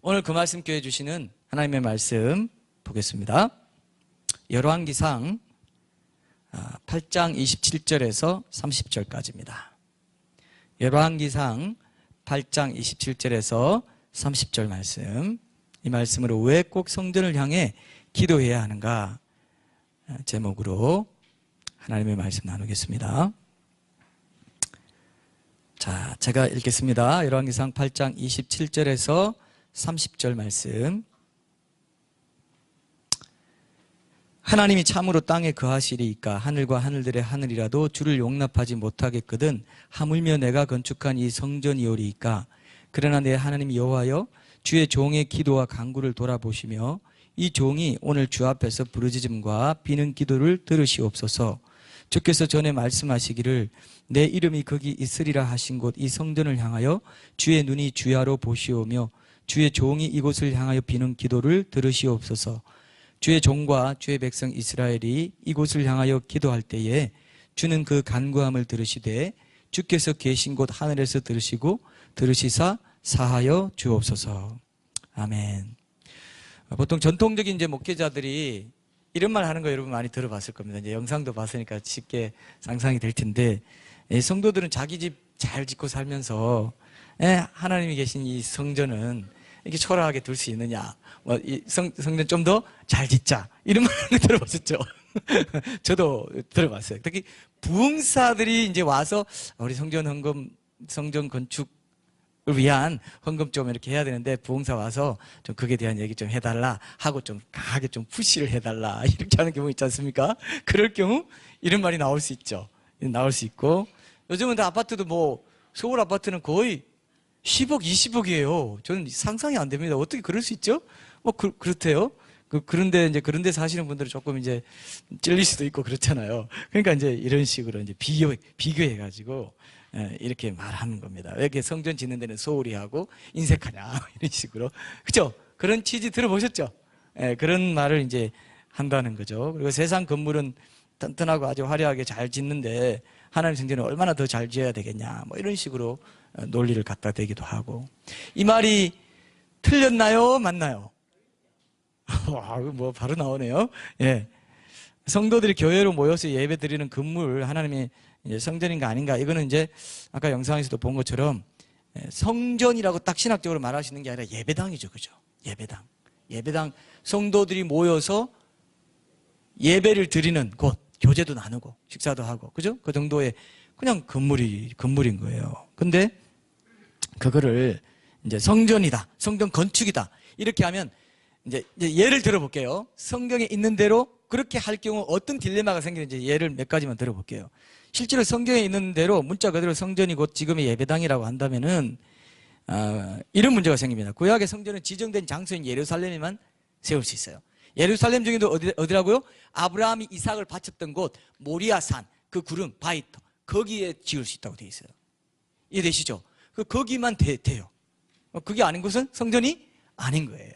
오늘 그 말씀 교회 주시는 하나님의 말씀 보겠습니다. 열왕기상 8장 27절에서 30절까지입니다. 열왕기상 8장 27절에서 30절 말씀, 이 말씀으로 왜 꼭 성전을 향해 기도해야 하는가 제목으로 하나님의 말씀 나누겠습니다. 자, 제가 읽겠습니다. 열왕기상 8장 27절에서 30절 말씀. 하나님이 참으로 땅에 거하시리이까 하늘과 하늘들의 하늘이라도 주를 용납하지 못하겠거든 하물며 내가 건축한 이 성전이오리이까. 그러나 내 하나님 여호와여, 주의 종의 기도와 간구를 돌아보시며 이 종이 오늘 주 앞에서 부르짖음과 비는 기도를 들으시옵소서. 주께서 전에 말씀하시기를 내 이름이 거기 있으리라 하신 곳 이 성전을 향하여 주의 눈이 주야로 보시오며 주의 종이 이곳을 향하여 비는 기도를 들으시옵소서. 주의 종과 주의 백성 이스라엘이 이곳을 향하여 기도할 때에 주는 그 간구함을 들으시되 주께서 계신 곳 하늘에서 들으시고 들으시사 사하여 주옵소서. 아멘. 보통 전통적인 이제 목회자들이 이런 말 하는 거 여러분 많이 들어봤을 겁니다. 이제 영상도 봤으니까 쉽게 상상이 될 텐데, 성도들은 자기 집 잘 짓고 살면서 하나님이 계신 이 성전은 이렇게 초라하게 둘 수 있느냐, 이 성전 좀 더 잘 짓자, 이런 말 들어봤었죠. 저도 들어봤어요. 특히 부흥사들이 이제 와서 우리 성전 헌금, 성전 건축을 위한 헌금 좀 이렇게 해야 되는데 부흥사 와서 좀 그에 대한 얘기 좀 해달라 하고 좀 강하게 좀 푸시를 해달라, 이렇게 하는 경우 있지 않습니까? 그럴 경우 이런 말이 나올 수 있죠. 나올 수 있고, 요즘은 다 아파트도 뭐 서울 아파트는 거의 10억, 20억이에요. 저는 상상이 안 됩니다. 어떻게 그럴 수 있죠? 뭐 그렇대요. 그런데 이제 그런데 사시는 분들은 조금 이제 찔릴 수도 있고 그렇잖아요. 그러니까 이제 이런 식으로 이제 비교해가지고 이렇게 말하는 겁니다. 왜 이렇게 성전 짓는 데는 소홀히 하고 인색하냐, 이런 식으로. 그죠? 그런 취지 들어보셨죠? 그런 말을 이제 한다는 거죠. 그리고 세상 건물은 튼튼하고 아주 화려하게 잘 짓는데 하나님 성전은 얼마나 더 잘 지어야 되겠냐, 뭐 이런 식으로 논리를 갖다 대기도 하고. 이 말이 틀렸나요? 맞나요? 뭐 바로 나오네요. 예. 성도들이 교회로 모여서 예배 드리는 건물, 하나님의 성전인가 아닌가, 이거는 이제 아까 영상에서도 본 것처럼 성전이라고 딱 신학적으로 말하시는 게 아니라 예배당이죠. 그죠? 예배당. 성도들이 모여서 예배를 드리는 곳, 교제도 나누고 식사도 하고, 그죠? 그 정도의 그냥 건물인 거예요. 근데 그거를 이제 성전이다, 성전 건축이다, 이렇게 하면 이제 예를 들어볼게요. 성경에 있는 대로 그렇게 할 경우 어떤 딜레마가 생기는지 예를 몇 가지만 들어볼게요. 실제로 성경에 있는 대로 문자 그대로 성전이 곧 지금의 예배당이라고 한다면은 이런 문제가 생깁니다. 구약의 성전은 지정된 장소인 예루살렘에만 세울 수 있어요. 예루살렘 중에도 어디라고요? 아브라함이 이삭을 바쳤던 곳 모리아산, 그 구름 바이터, 거기에 지을 수 있다고 되어 있어요. 이해되시죠? 거기만 돼요. 그게 아닌 곳은 성전이 아닌 거예요.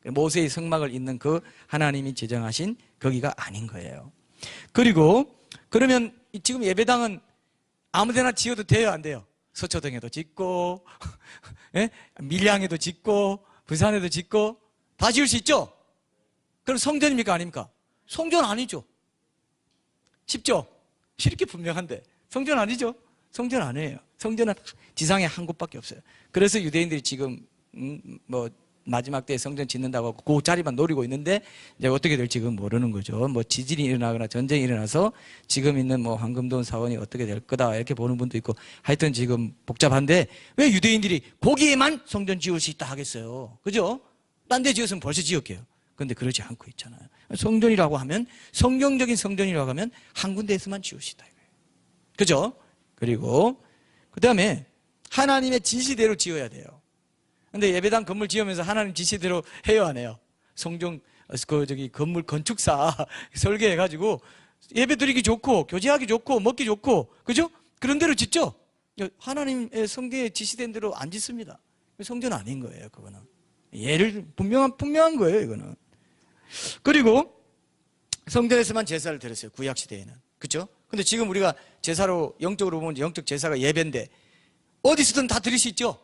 모세의 성막을 잇는 그 하나님이 지정하신 거기가 아닌 거예요. 그리고 그러면 지금 예배당은 아무데나 지어도 돼요, 안 돼요? 서초동에도 짓고 밀양에도 짓고 부산에도 짓고 다 지을 수 있죠? 그럼 성전입니까, 아닙니까? 성전 아니죠. 쉽죠? 이렇게 분명한데 성전 아니죠? 성전 아니에요. 성전은 지상에 한 곳밖에 없어요. 그래서 유대인들이 지금 뭐 마지막 때에 성전 짓는다고 그 자리만 노리고 있는데 이제 어떻게 될지 지금 모르는 거죠. 뭐 지진이 일어나거나 전쟁이 일어나서 지금 있는 뭐 황금돈 사원이 어떻게 될 거다, 이렇게 보는 분도 있고, 하여튼 지금 복잡한데 왜 유대인들이 거기에만 성전 지을 수 있다 하겠어요? 그죠? 딴 데 지었으면 벌써 지었게요. 그런데 그러지 않고 있잖아요. 성전이라고 하면, 성경적인 성전이라고 하면 한 군데에서만 지을 수 있다, 그죠? 그리고 그 다음에 하나님의 지시대로 지어야 돼요. 근데 예배당 건물 지으면서 하나님 지시대로 해요, 안 해요? 성전 건물 건축사 설계해가지고 예배 드리기 좋고 교제하기 좋고 먹기 좋고, 그죠? 그런 대로 짓죠. 하나님의 성경에 지시된 대로 안 짓습니다. 성전 아닌 거예요, 그거는. 예를 분명한 거예요, 이거는. 그리고 성전에서만 제사를 드렸어요, 구약 시대에는. 그렇죠? 근데 지금 우리가 제사로 영적으로 보면 영적 제사가 예배인데 어디서든 다 드릴 수 있죠?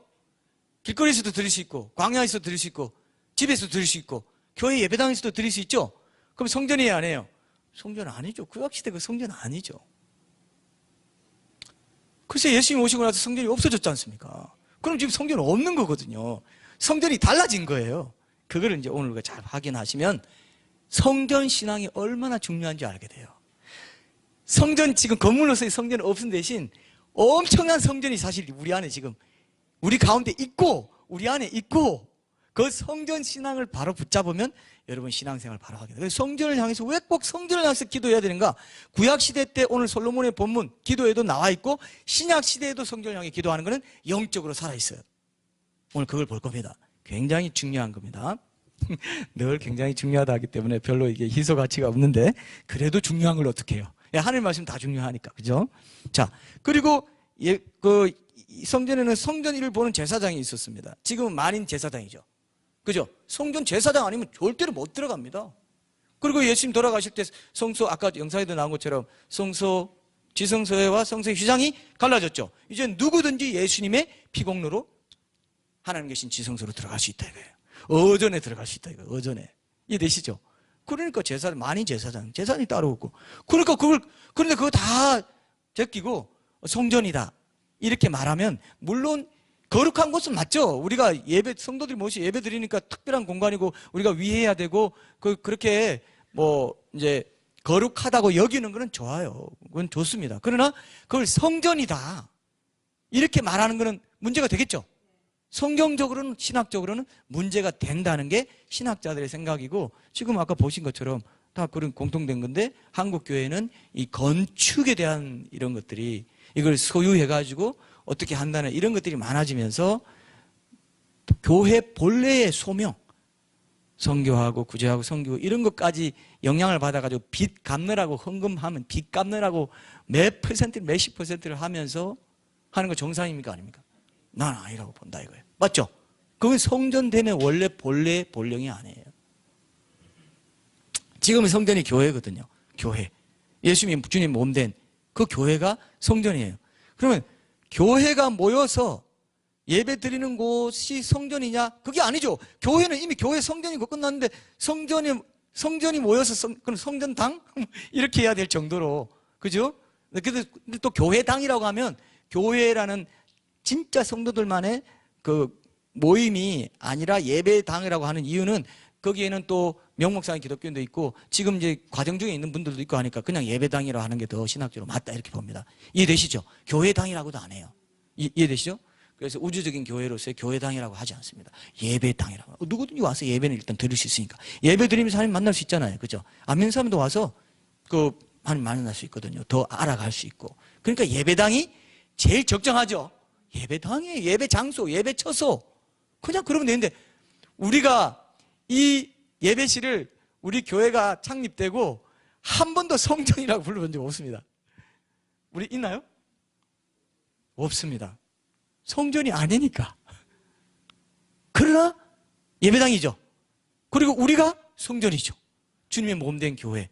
길거리에서도 드릴 수 있고, 광야에서도 드릴 수 있고, 집에서도 드릴 수 있고, 교회 예배당에서도 드릴 수 있죠? 그럼 성전이에요, 안 해요? 성전 아니죠. 구약시대 그 성전 아니죠. 글쎄 예수님 오시고 나서 성전이 없어졌지 않습니까? 그럼 지금 성전은 없는 거거든요. 성전이 달라진 거예요. 그거를 이제 오늘 우리가 잘 확인하시면 성전 신앙이 얼마나 중요한지 알게 돼요. 성전, 지금 건물로서의 성전은 없은 대신 엄청난 성전이 사실 우리 안에 지금, 우리 가운데 있고, 우리 안에 있고, 그 성전 신앙을 바로 붙잡으면 여러분 신앙생활 바로 하게 돼요. 성전을 향해서 왜 꼭 성전을 향해서 기도해야 되는가? 구약시대 때 오늘 솔로몬의 본문 기도에도 나와 있고, 신약시대에도 성전을 향해 기도하는 것은 영적으로 살아있어요. 오늘 그걸 볼 겁니다. 굉장히 중요한 겁니다. 늘 굉장히 중요하다 하기 때문에 별로 이게 희소 가치가 없는데, 그래도 중요한 걸 어떻게 해요? 하늘 말씀 다 중요하니까, 그죠? 자, 그리고 성전에는 성전일을 보는 제사장이 있었습니다. 지금은 만인 제사장이죠. 그죠? 성전 제사장 아니면 절대로 못 들어갑니다. 그리고 예수님 돌아가실 때 성소, 아까 영상에도 나온 것처럼 성소, 지성소회와 성소의 휘장이 갈라졌죠. 이제 누구든지 예수님의 피공로로 하나님 계신 지성소로 들어갈 수 있다 이거예요. 어전에 들어갈 수 있다 이거예요. 어전에. 이해되시죠? 그러니까 만인 제사장, 제사장이 따로 없고. 그러니까 그런데 그거 다 제끼고 성전이다 이렇게 말하면, 물론 거룩한 곳은 맞죠. 우리가 성도들이 모시 예배 드리니까 특별한 공간이고 우리가 위해야 되고, 그렇게 이제 거룩하다고 여기는 거는 좋아요. 그건 좋습니다. 그러나 그걸 성전이다 이렇게 말하는 거는 문제가 되겠죠. 성경적으로는, 신학적으로는 문제가 된다는 게 신학자들의 생각이고, 지금 아까 보신 것처럼 다 그런 공통된 건데, 한국 교회는 이 건축에 대한 이런 것들이, 이걸 소유해가지고 어떻게 한다는 이런 것들이 많아지면서 교회 본래의 소명, 선교하고 구제하고 섬기고 이런 것까지 영향을 받아가지고 빚 갚느라고 헌금하면 빚 갚느라고 몇십 퍼센트를 하면서 하는 거 정상입니까? 아닙니까? 난 아니라고 본다 이거예요. 맞죠? 그건 성전됨의 원래 본래의 본령이 아니에요. 지금은 성전이 교회거든요. 교회. 예수님 주님 몸된 그 교회가 성전이에요. 그러면 교회가 모여서 예배 드리는 곳이 성전이냐? 그게 아니죠. 교회는 이미 교회 성전이고 끝났는데, 성전이 모여서 그럼 성전당? 이렇게 해야 될 정도로. 그죠? 근데 또 교회당이라고 하면, 교회라는 진짜 성도들만의 그 모임이 아니라 예배당이라고 하는 이유는, 거기에는 또 명목상의 기독교인도 있고 지금 이제 과정 중에 있는 분들도 있고 하니까 그냥 예배당이라고 하는 게 더 신학적으로 맞다 이렇게 봅니다. 이해되시죠? 교회당이라고도 안 해요. 이해되시죠? 그래서 우주적인 교회로서의 교회당이라고 하지 않습니다. 예배당이라고. 누구든지 와서 예배는 일단 드릴 수 있으니까. 예배 드리면서 하나님 만날 수 있잖아요. 그죠? 안 믿는 사람도 와서 하나님 만날 수 있거든요. 더 알아갈 수 있고. 그러니까 예배당이 제일 적정하죠. 예배당이에요. 예배 장소, 예배 처소. 그냥 그러면 되는데, 우리가 이 예배실을 우리 교회가 창립되고 한 번도 성전이라고 불러본 적 없습니다. 우리 있나요? 없습니다. 성전이 아니니까. 그러나 예배당이죠. 그리고 우리가 성전이죠. 주님의 몸된 교회,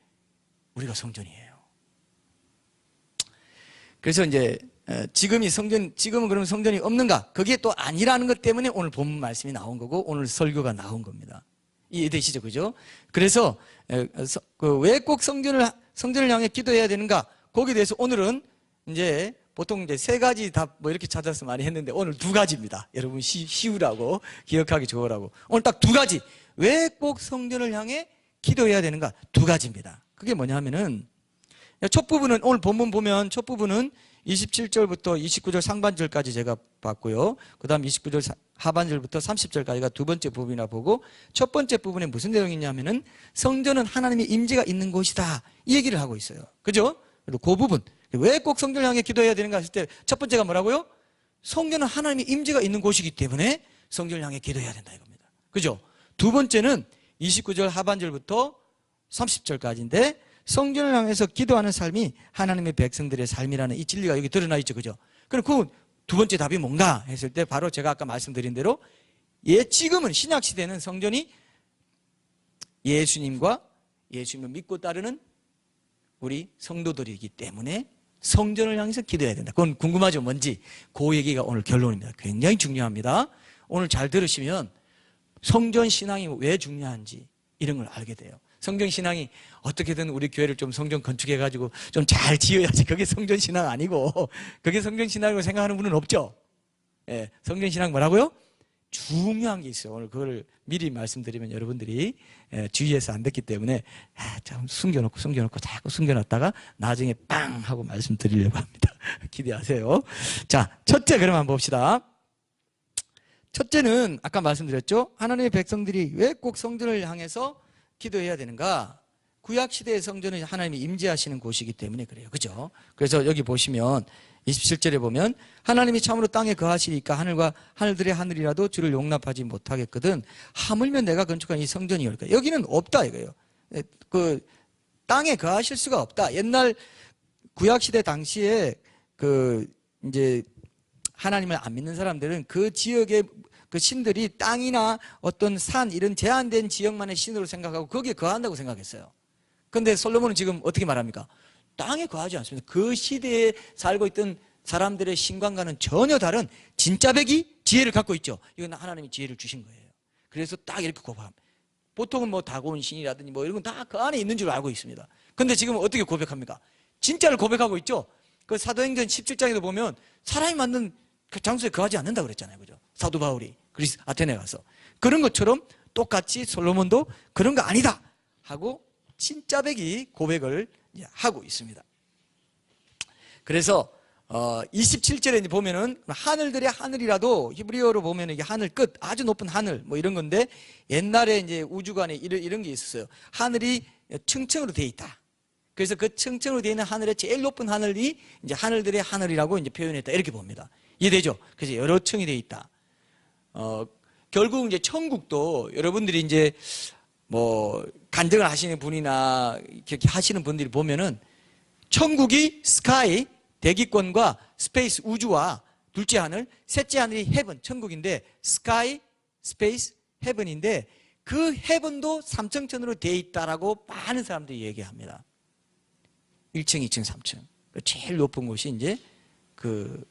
우리가 성전이에요. 그래서 이제 지금은 그러면 성전이 없는가? 그게 또 아니라는 것 때문에 오늘 본문 말씀이 나온 거고 오늘 설교가 나온 겁니다. 이해되시죠? 그죠? 그래서 왜 꼭 성전을 향해 기도해야 되는가? 거기에 대해서 오늘은 이제 보통 이제 세 가지 답 이렇게 찾아서 많이 했는데, 오늘 두 가지입니다. 여러분 쉬우라고, 기억하기 좋으라고. 오늘 딱 두 가지. 왜 꼭 성전을 향해 기도해야 되는가? 두 가지입니다. 그게 뭐냐면은, 첫 부분은 오늘 본문 보면 첫 부분은 27절부터 29절 상반절까지 제가 봤고요. 그 다음 29절 하반절부터 30절까지가 두 번째 부분이나 보고, 첫 번째 부분에 무슨 내용이 있냐면은 성전은 하나님의 임재가 있는 곳이다 이 얘기를 하고 있어요. 그죠? 그리고 그 부분, 왜 꼭 성전을 향해 기도해야 되는가 했을 때 첫 번째가 뭐라고요? 성전은 하나님의 임재가 있는 곳이기 때문에 성전을 향해 기도해야 된다 이겁니다. 그죠? 두 번째는 29절 하반절부터 30절까지인데, 성전을 향해서 기도하는 삶이 하나님의 백성들의 삶이라는 이 진리가 여기 드러나 있죠. 그죠? 그럼 그 두 번째 답이 뭔가 했을 때 바로 제가 아까 말씀드린 대로, 지금은 신약시대는 성전이 예수님과 예수님을 믿고 따르는 우리 성도들이기 때문에 성전을 향해서 기도해야 된다. 그건 궁금하죠? 뭔지. 그 얘기가 오늘 결론입니다. 굉장히 중요합니다. 오늘 잘 들으시면 성전 신앙이 왜 중요한지 이런 걸 알게 돼요. 성전 신앙이 어떻게든 우리 교회를 좀 성전 건축해가지고 좀 잘 지어야지. 그게 성전 신앙 아니고, 그게 성전 신앙이라고 생각하는 분은 없죠. 예, 성전 신앙 뭐라고요? 중요한 게 있어요. 오늘 그걸 미리 말씀드리면 여러분들이 주의해서 안 듣기 때문에 참 숨겨놓고 자꾸 숨겨놨다가 나중에 빵 하고 말씀드리려고 합니다. 기대하세요. 자, 첫째 그럼 한번 봅시다. 첫째는 아까 말씀드렸죠. 하나님의 백성들이 왜 꼭 성전을 향해서 기도해야 되는가? 구약시대의 성전은 하나님이 임재하시는 곳이기 때문에 그래요. 그죠? 그래서 여기 보시면 27절에 보면 하나님이 참으로 땅에 거하시리까 하늘과 하늘들의 하늘이라도 주를 용납하지 못하겠거든 하물며 내가 건축한 이 성전이올까. 여기는 없다 이거예요. 그 땅에 거하실 수가 없다. 옛날 구약시대 당시에 이제 하나님을 안 믿는 사람들은 그 지역의 그 신들이 땅이나 어떤 산 이런 제한된 지역만의 신으로 생각하고 거기에 거한다고 생각했어요. 그런데 솔로몬은 지금 어떻게 말합니까? 땅에 거하지 않습니다. 그 시대에 살고 있던 사람들의 신관과는 전혀 다른 진짜 백이 지혜를 갖고 있죠. 이건 하나님이 지혜를 주신 거예요. 그래서 딱 이렇게 고백합니다. 보통은 뭐 다고온 신이라든지 뭐 이런 건 다 그 안에 있는 줄 알고 있습니다. 그런데 지금 어떻게 고백합니까? 진짜를 고백하고 있죠. 그 사도행전 17장에도 보면 사람이 만든 그 장소에 거하지 않는다고 그랬잖아요. 그죠? 사도 바울이 그리스 아테네 가서. 그런 것처럼 똑같이 솔로몬도 그런 거 아니다 하고 진짜 백이 고백을 하고 있습니다. 그래서 27절에 보면은 하늘들의 하늘이라도 히브리어로 보면 이게 하늘 끝 아주 높은 하늘 뭐 이런 건데 옛날에 이제 우주관에 이런 게 있었어요. 하늘이 층층으로 되어 있다. 그래서 그 층층으로 되어 있는 하늘의 제일 높은 하늘이 이제 하늘들의 하늘이라고 이제 표현했다. 이렇게 봅니다. 이해되죠? 그래서 여러 층이 되어 있다. 결국 이제 천국도 여러분들이 이제 뭐 간증을 하시는 분이나 이렇게 하시는 분들이 보면은 천국이 스카이 대기권과 스페이스 우주와 둘째 하늘, 셋째 하늘이 헤븐 천국인데 스카이, 스페이스, 헤븐인데 그 헤븐도 삼층천으로 되어 있다라고 많은 사람들이 얘기합니다. 1층, 2층, 3층. 제일 높은 곳이 이제 그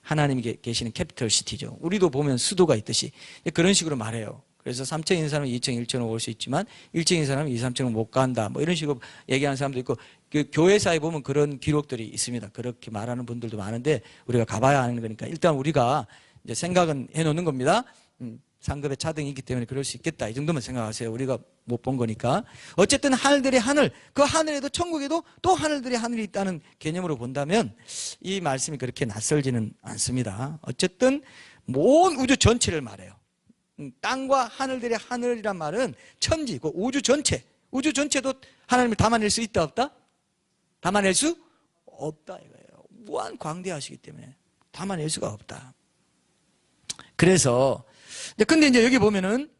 하나님이 계시는 캐피털 시티죠. 우리도 보면 수도가 있듯이 그런 식으로 말해요. 그래서 3층인 사람은 2층, 1층으로 올 수 있지만 1층인 사람은 2, 3층은 못 간다. 뭐 이런 식으로 얘기하는 사람도 있고 그 교회사에 보면 그런 기록들이 있습니다. 그렇게 말하는 분들도 많은데 우리가 가봐야 하는 거니까 일단 우리가 이제 생각은 해놓는 겁니다. 상급의 차등이 있기 때문에 그럴 수 있겠다. 이 정도만 생각하세요. 우리가 못 본 거니까. 어쨌든 하늘들의 하늘, 그 하늘에도 천국에도 또 하늘들의 하늘이 있다는 개념으로 본다면 이 말씀이 그렇게 낯설지는 않습니다. 어쨌든 온 우주 전체를 말해요. 땅과 하늘들의 하늘이란 말은 천지고 우주 전체도 하나님을 담아낼 수 있다 없다? 담아낼 수 없다 이거예요. 무한 광대하시기 때문에 담아낼 수가 없다. 그래서 근데 이제 여기 보면은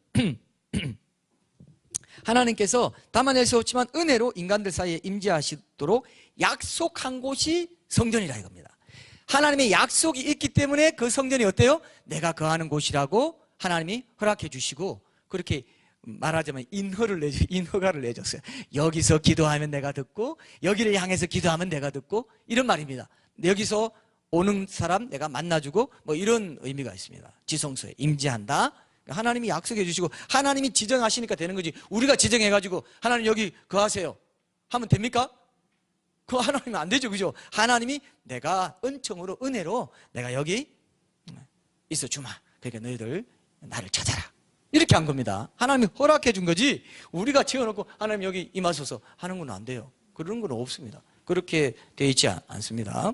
하나님께서 담아낼 수 없지만 은혜로 인간들 사이에 임재하시도록 약속한 곳이 성전이라 이겁니다. 하나님의 약속이 있기 때문에 그 성전이 어때요? 내가 거하는 곳이라고 하나님이 허락해 주시고 그렇게 말하자면 인허가를 내줬어요. 여기서 기도하면 내가 듣고 여기를 향해서 기도하면 내가 듣고 이런 말입니다. 여기서 오는 사람 내가 만나주고 뭐 이런 의미가 있습니다. 지성소에 임재한다. 하나님이 약속해 주시고 하나님이 지정하시니까 되는 거지. 우리가 지정해가지고 하나님 여기 거하세요 하면 됩니까? 그거 하나님은 안 되죠. 그죠? 하나님이 내가 은총으로 은혜로 내가 여기 있어 주마. 그러니까 너희들 나를 찾아라. 이렇게 한 겁니다. 하나님이 허락해 준 거지 우리가 지어놓고 하나님 여기 임하소서 하는 건 안 돼요. 그런 건 없습니다. 그렇게 돼 있지 않습니다.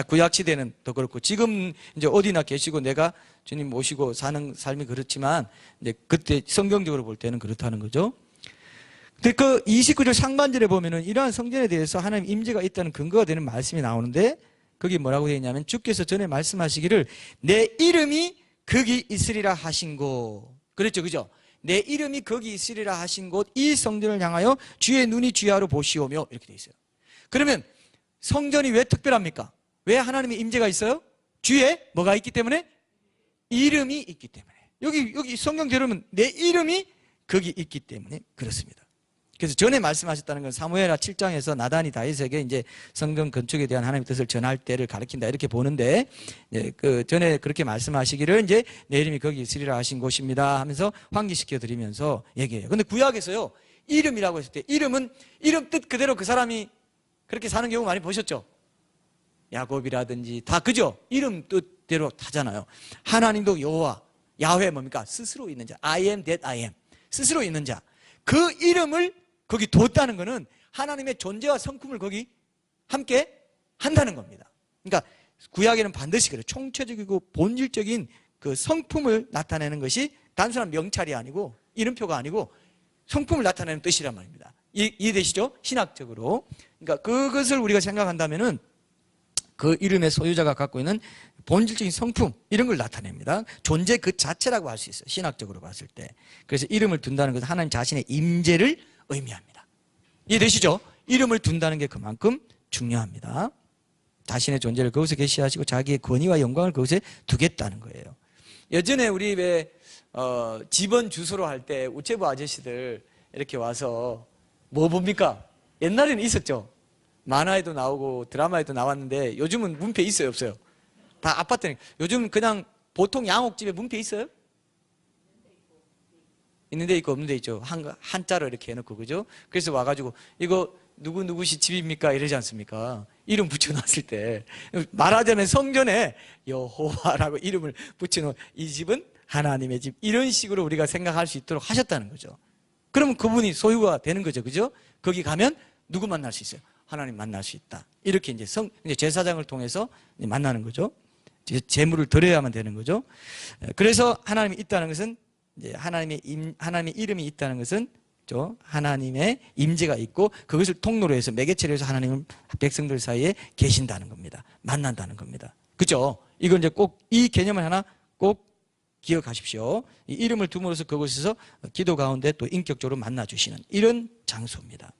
구약시대는 더 그렇고 지금 이제 어디나 계시고 내가 주님 모시고 사는 삶이 그렇지만 이제 그때 성경적으로 볼 때는 그렇다는 거죠. 근데 그 29절 상반절에 보면은 이러한 성전에 대해서 하나님 임재가 있다는 근거가 되는 말씀이 나오는데 거기 뭐라고 되어 있냐면 주께서 전에 말씀하시기를 내 이름이 거기 있으리라 하신 곳. 그랬죠, 그죠? 내 이름이 거기 있으리라 하신 곳 이 성전을 향하여 주의 눈이 주야로 보시오며 이렇게 되어 있어요. 그러면 성전이 왜 특별합니까? 왜 하나님의 임재가 있어요? 주에 뭐가 있기 때문에? 이름이 있기 때문에. 여기 성경 들으면 내 이름이 거기 있기 때문에 그렇습니다. 그래서 전에 말씀하셨다는 건 사무엘하 7장에서 나단이 다윗에게 이제 성전 건축에 대한 하나님의 뜻을 전할 때를 가리킨다 이렇게 보는데, 그 전에 그렇게 말씀하시기를 이제 내 이름이 거기 있으리라 하신 곳입니다 하면서 환기시켜 드리면서 얘기해요. 근데 구약에서요, 이름이라고 했을 때 이름은 이름 뜻 그대로 그 사람이 그렇게 사는 경우 많이 보셨죠? 야곱이라든지 다 그죠? 이름 뜻대로 타잖아요. 하나님도 여호와, 야훼 뭡니까? 스스로 있는 자. I am that I am. 스스로 있는 자. 그 이름을 거기 뒀다는 것은 하나님의 존재와 성품을 거기 함께 한다는 겁니다. 그러니까 구약에는 반드시 그래요. 총체적이고 본질적인 그 성품을 나타내는 것이 단순한 명찰이 아니고 이름표가 아니고 성품을 나타내는 뜻이란 말입니다. 이해되시죠? 신학적으로. 그러니까 그것을 우리가 생각한다면은 그 이름의 소유자가 갖고 있는 본질적인 성품 이런 걸 나타냅니다. 존재 그 자체라고 할 수 있어요. 신학적으로 봤을 때. 그래서 이름을 둔다는 것은 하나님 자신의 임재를 의미합니다. 이해되시죠? 이름을 둔다는 게 그만큼 중요합니다. 자신의 존재를 그곳에 계시하시고 자기의 권위와 영광을 그곳에 두겠다는 거예요. 예전에 우리 왜 집원 주소로 할 때 우체부 아저씨들 이렇게 와서 뭐 봅니까? 옛날에는 있었죠. 만화에도 나오고 드라마에도 나왔는데 요즘은 문패 있어요, 없어요? 다 아파트는. 요즘 그냥 보통 양옥집에 문패 있어요? 있는 데 있고 없는 데 있죠. 한자로 이렇게 해놓고, 그죠? 그래서 와가지고 이거 누구누구시 집입니까? 이러지 않습니까? 이름 붙여놨을 때 말하자면 성전에 여호와라고 이름을 붙여놓은 이 집은 하나님의 집, 이런 식으로 우리가 생각할 수 있도록 하셨다는 거죠. 그러면 그분이 소유가 되는 거죠, 그죠? 거기 가면 누구 만날 수 있어요? 하나님 만날 수 있다. 이렇게 이제 제사장을 통해서 만나는 거죠. 제물을 드려야만 되는 거죠. 그래서 하나님이 있다는 것은 이제 하나님의 이름이 있다는 것은 하나님의 임재가 있고 그것을 통로로 해서 매개체로 해서 하나님은 백성들 사이에 계신다는 겁니다. 만난다는 겁니다. 그죠? 이건 이제 꼭 이 개념을 하나 꼭 기억하십시오. 이 이름을 둠으로써 그곳에서 기도 가운데 또 인격적으로 만나주시는 이런 장소입니다.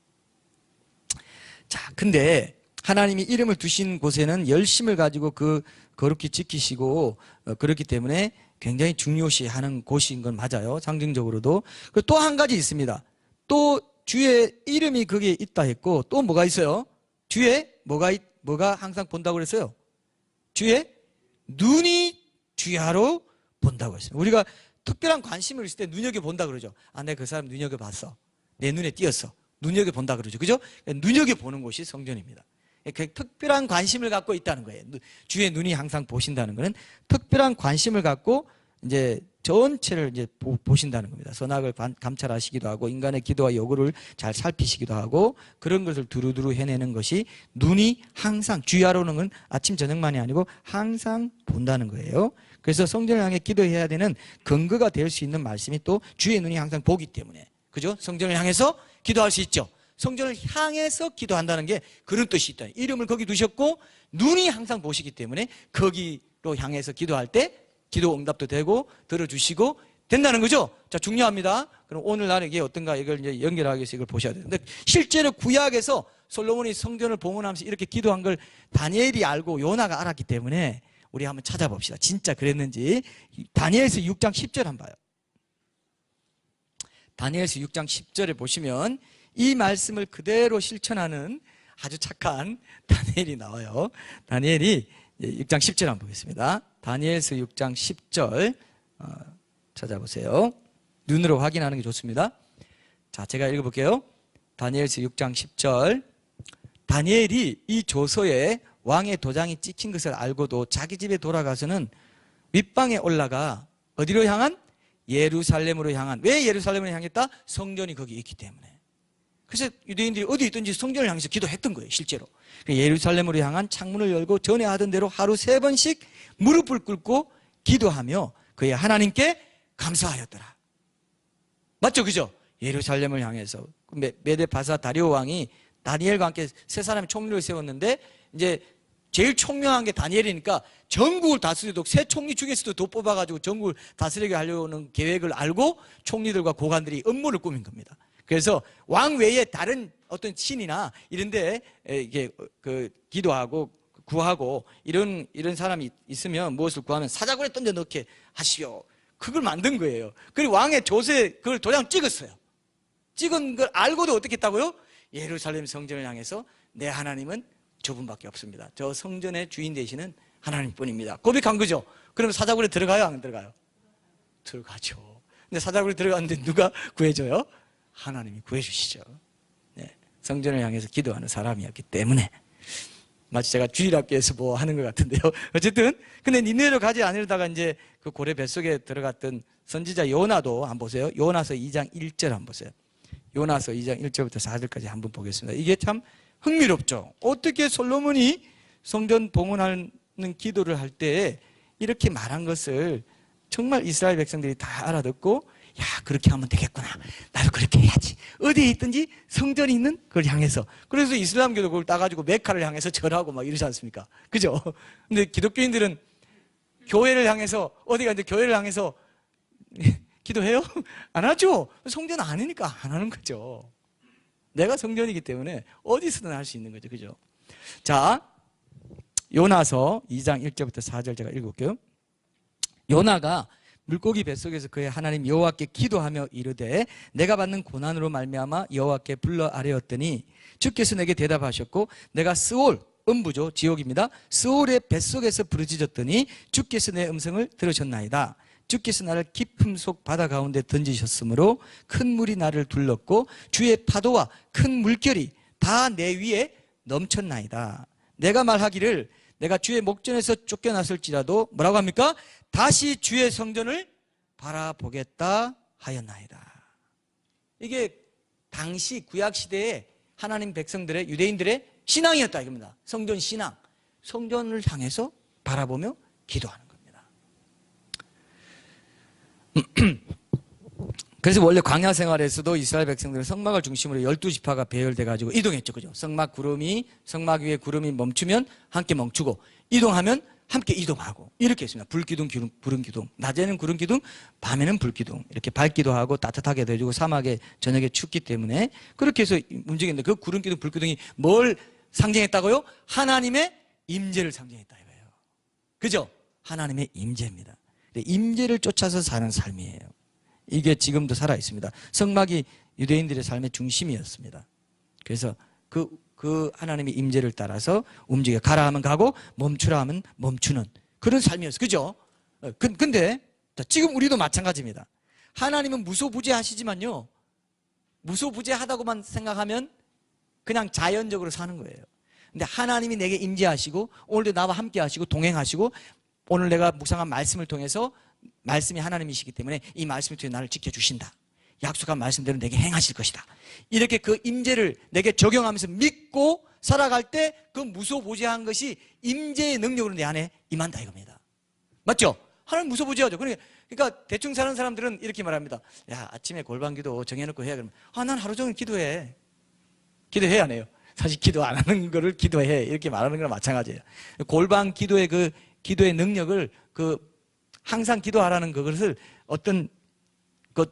자, 근데 하나님이 이름을 두신 곳에는 열심을 가지고 거룩히 지키시고 그렇기 때문에 굉장히 중요시하는 곳인 건 맞아요. 상징적으로도. 또 한 가지 있습니다. 또 주의 이름이 거기에 있다 했고 또 뭐가 있어요? 주의 뭐가 항상 본다고 그랬어요? 주의 눈이 주야로 본다고 했어요. 우리가 특별한 관심을 있을 때 눈여겨본다 그러죠. 아, 내가 그 사람 눈여겨봤어. 내 눈에 띄었어. 눈여겨본다 그러죠. 그죠? 눈여겨보는 곳이 성전입니다. 특별한 관심을 갖고 있다는 거예요. 주의 눈이 항상 보신다는 것은 특별한 관심을 갖고 이제 전체를 이제 보신다는 겁니다. 선악을 감찰하시기도 하고 인간의 기도와 요구를 잘 살피시기도 하고 그런 것을 두루두루 해내는 것이 눈이 항상 주야로는 건 아침 저녁만이 아니고 항상 본다는 거예요. 그래서 성전을 향해 기도해야 되는 근거가 될 수 있는 말씀이 또 주의 눈이 항상 보기 때문에, 그죠? 성전을 향해서 기도할 수 있죠. 성전을 향해서 기도한다는 게 그런 뜻이 있다. 이름을 거기 두셨고 눈이 항상 보시기 때문에 거기로 향해서 기도할 때 기도 응답도 되고 들어주시고 된다는 거죠. 자, 중요합니다. 그럼 오늘날 이게 어떤가 이걸 이제 연결하기 위해서 이걸 보셔야 돼요. 근데 실제로 구약에서 솔로몬이 성전을 봉헌하면서 이렇게 기도한 걸 다니엘이 알고 요나가 알았기 때문에 우리 한번 찾아봅시다. 진짜 그랬는지. 다니엘서 6장 10절 한번 봐요. 다니엘서 6장 10절에 보시면 이 말씀을 그대로 실천하는 아주 착한 다니엘이 나와요. 다니엘이 6장 10절 한번 보겠습니다. 다니엘서 6장 10절 찾아보세요. 눈으로 확인하는 게 좋습니다. 자, 제가 읽어볼게요. 다니엘서 6장 10절. 다니엘이 이 조서에 왕의 도장이 찍힌 것을 알고도 자기 집에 돌아가서는 윗방에 올라가 어디로 향한? 예루살렘으로 향한. 왜 예루살렘을 향했다? 성전이 거기 있기 때문에. 그래서 유대인들이 어디 있든지 성전을 향해서 기도했던 거예요, 실제로. 예루살렘으로 향한 창문을 열고 전에 하던 대로 하루 3번씩 무릎을 꿇고 기도하며 그의 하나님께 감사하였더라. 맞죠? 그죠? 예루살렘을 향해서 메데파사 다리오 왕이 다니엘과 함께 세 사람의 총리를 세웠는데 이제 제일 총명한 게 다니엘이니까 전국을 다스리도록 새 총리 중에서도 더 뽑아가지고 전국을 다스리게 하려는 계획을 알고 총리들과 고관들이 음모를 꾸민 겁니다. 그래서 왕 외에 다른 어떤 신이나 이런데 이게 기도하고 구하고 이런 사람이 있으면 무엇을 구하면 사자굴에 던져 넣게 하시오. 그걸 만든 거예요. 그리고 왕의 조서에 그걸 도장 찍었어요. 찍은 걸 알고도 어떻게 했다고요? 예루살렘 성전을 향해서 내 하나님은 저분밖에 없습니다. 저 성전의 주인 되시는 하나님뿐입니다. 고백한 거죠. 그럼 사자굴에 들어가요? 안 들어가요? 들어가죠. 근데 사자굴에 들어갔는데 누가 구해줘요? 하나님이 구해주시죠. 네. 성전을 향해서 기도하는 사람이었기 때문에. 마치 제가 주일학교에서 뭐 하는 것 같은데요. 어쨌든 근데 니느웨로 가지 않으려다가 이제 그 고래 뱃속에 들어갔던 선지자 요나도 한번 보세요. 요나서 2장 1절 한번 보세요. 요나서 2장 1절부터 4절까지 한번 보겠습니다. 이게 참 흥미롭죠. 어떻게 솔로몬이 성전 봉헌하는 기도를 할 때 이렇게 말한 것을 정말 이스라엘 백성들이 다 알아듣고, 야, 그렇게 하면 되겠구나. 나도 그렇게 해야지. 어디에 있든지 성전이 있는 그걸 향해서. 그래서 이슬람교도 그걸 따가지고 메카를 향해서 절하고 막 이러지 않습니까? 그죠? 근데 기독교인들은 교회를 향해서, 어디 가는데 교회를 향해서 기도해요? 안 하죠? 성전 아니니까 안 하는 거죠. 내가 성전이기 때문에 어디서든 할 수 있는 거죠. 그죠? 자, 요나서 2장 1절부터 4절 제가 읽을게요. 요나가 물고기 뱃속에서 그의 하나님 여호와께 기도하며 이르되 내가 받는 고난으로 말미암아 여호와께 불러 아뢰었더니 주께서 내게 대답하셨고 내가 스올, 음부죠, 지옥입니다. 스올의 뱃속에서 부르짖었더니 주께서 내 음성을 들으셨나이다. 주께서 나를 깊음 속 바다 가운데 던지셨으므로 큰 물이 나를 둘렀고 주의 파도와 큰 물결이 다 내 위에 넘쳤나이다. 내가 말하기를 내가 주의 목전에서 쫓겨났을지라도 뭐라고 합니까? 다시 주의 성전을 바라보겠다 하였나이다. 이게 당시 구약시대에 하나님 백성들의, 유대인들의 신앙이었다 이겁니다. 성전 신앙. 성전을 향해서 바라보며 기도하는 겁니다. 그래서 원래 광야 생활에서도 이스라엘 백성들은 성막을 중심으로 12지파가 배열돼가지고 이동했죠. 그죠? 성막 위에 구름이 멈추면 함께 멈추고, 이동하면 함께 이동하고, 이렇게 했습니다. 불기둥, 구름 기둥. 낮에는 구름 기둥, 밤에는 불기둥. 이렇게 밝기도 하고 따뜻하게 해주고 사막에 저녁에 춥기 때문에 그렇게 해서 움직였는데 그 구름 기둥, 불 기둥이 뭘 상징했다고요? 하나님의 임재를 상징했다 이거예요. 그죠? 하나님의 임재입니다. 임재를 쫓아서 사는 삶이에요. 이게 지금도 살아 있습니다. 성막이 유대인들의 삶의 중심이었습니다. 그래서 그 하나님의 임재를 따라서 움직여, 가라 하면 가고 멈추라 하면 멈추는 그런 삶이었어요. 그죠? 근데 지금 우리도 마찬가지입니다. 하나님은 무소부재하시지만요, 무소부재하다고만 생각하면 그냥 자연적으로 사는 거예요. 근데 하나님이 내게 임재하시고 오늘도 나와 함께 하시고 동행하시고, 오늘 내가 묵상한 말씀을 통해서, 말씀이 하나님이시기 때문에 이 말씀을 통해 나를 지켜주신다. 약속한 말씀대로 내게 행하실 것이다. 이렇게 그 임재를 내게 적용하면서 믿고 살아갈 때 그 무소부재한 것이 임재의 능력으로 내 안에 임한다 이겁니다. 맞죠? 하나님 무소부재하죠. 그러니까 대충 사는 사람들은 이렇게 말합니다. 야, 아침에 골방기도 정해놓고 해야 그러면, 난 하루 종일 기도해. 기도해야 안 해요. 사실 기도 안 하는 거를 기도해 이렇게 말하는 거랑 마찬가지예요. 골방 기도의 그 기도의 능력을 항상 기도하라는 그것을 어떤 그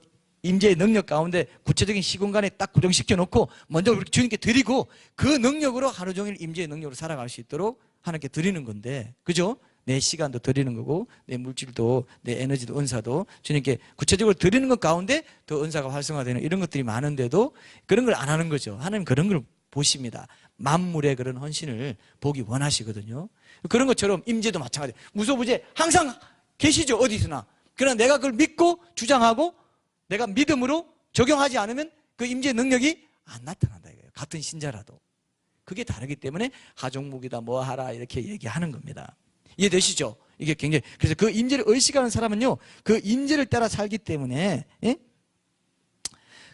임재의 능력 가운데 구체적인 시공간에 딱 고정시켜 놓고 먼저 우리 주님께 드리고 그 능력으로 하루 종일 임재의 능력으로 살아갈 수 있도록 하나님께 드리는 건데, 그죠? 내 시간도 드리는 거고 내 물질도 내 에너지도 은사도 주님께 구체적으로 드리는 것 가운데 더 은사가 활성화되는 이런 것들이 많은데도 그런 걸 안 하는 거죠. 하나님 그런 걸 보십니다. 만물의 그런 헌신을 보기 원하시거든요. 그런 것처럼 임재도 마찬가지예요. 무소부재 항상 계시죠, 어디서나. 그러나 내가 그걸 믿고 주장하고 내가 믿음으로 적용하지 않으면 그 임재의 능력이 안 나타난다 이거예요. 같은 신자라도. 그게 다르기 때문에 하종목이다 뭐 하라 이렇게 얘기하는 겁니다. 이해되시죠? 이게 굉장히, 그래서 그 임재를 의식하는 사람은요, 그 임재를 따라 살기 때문에, 예?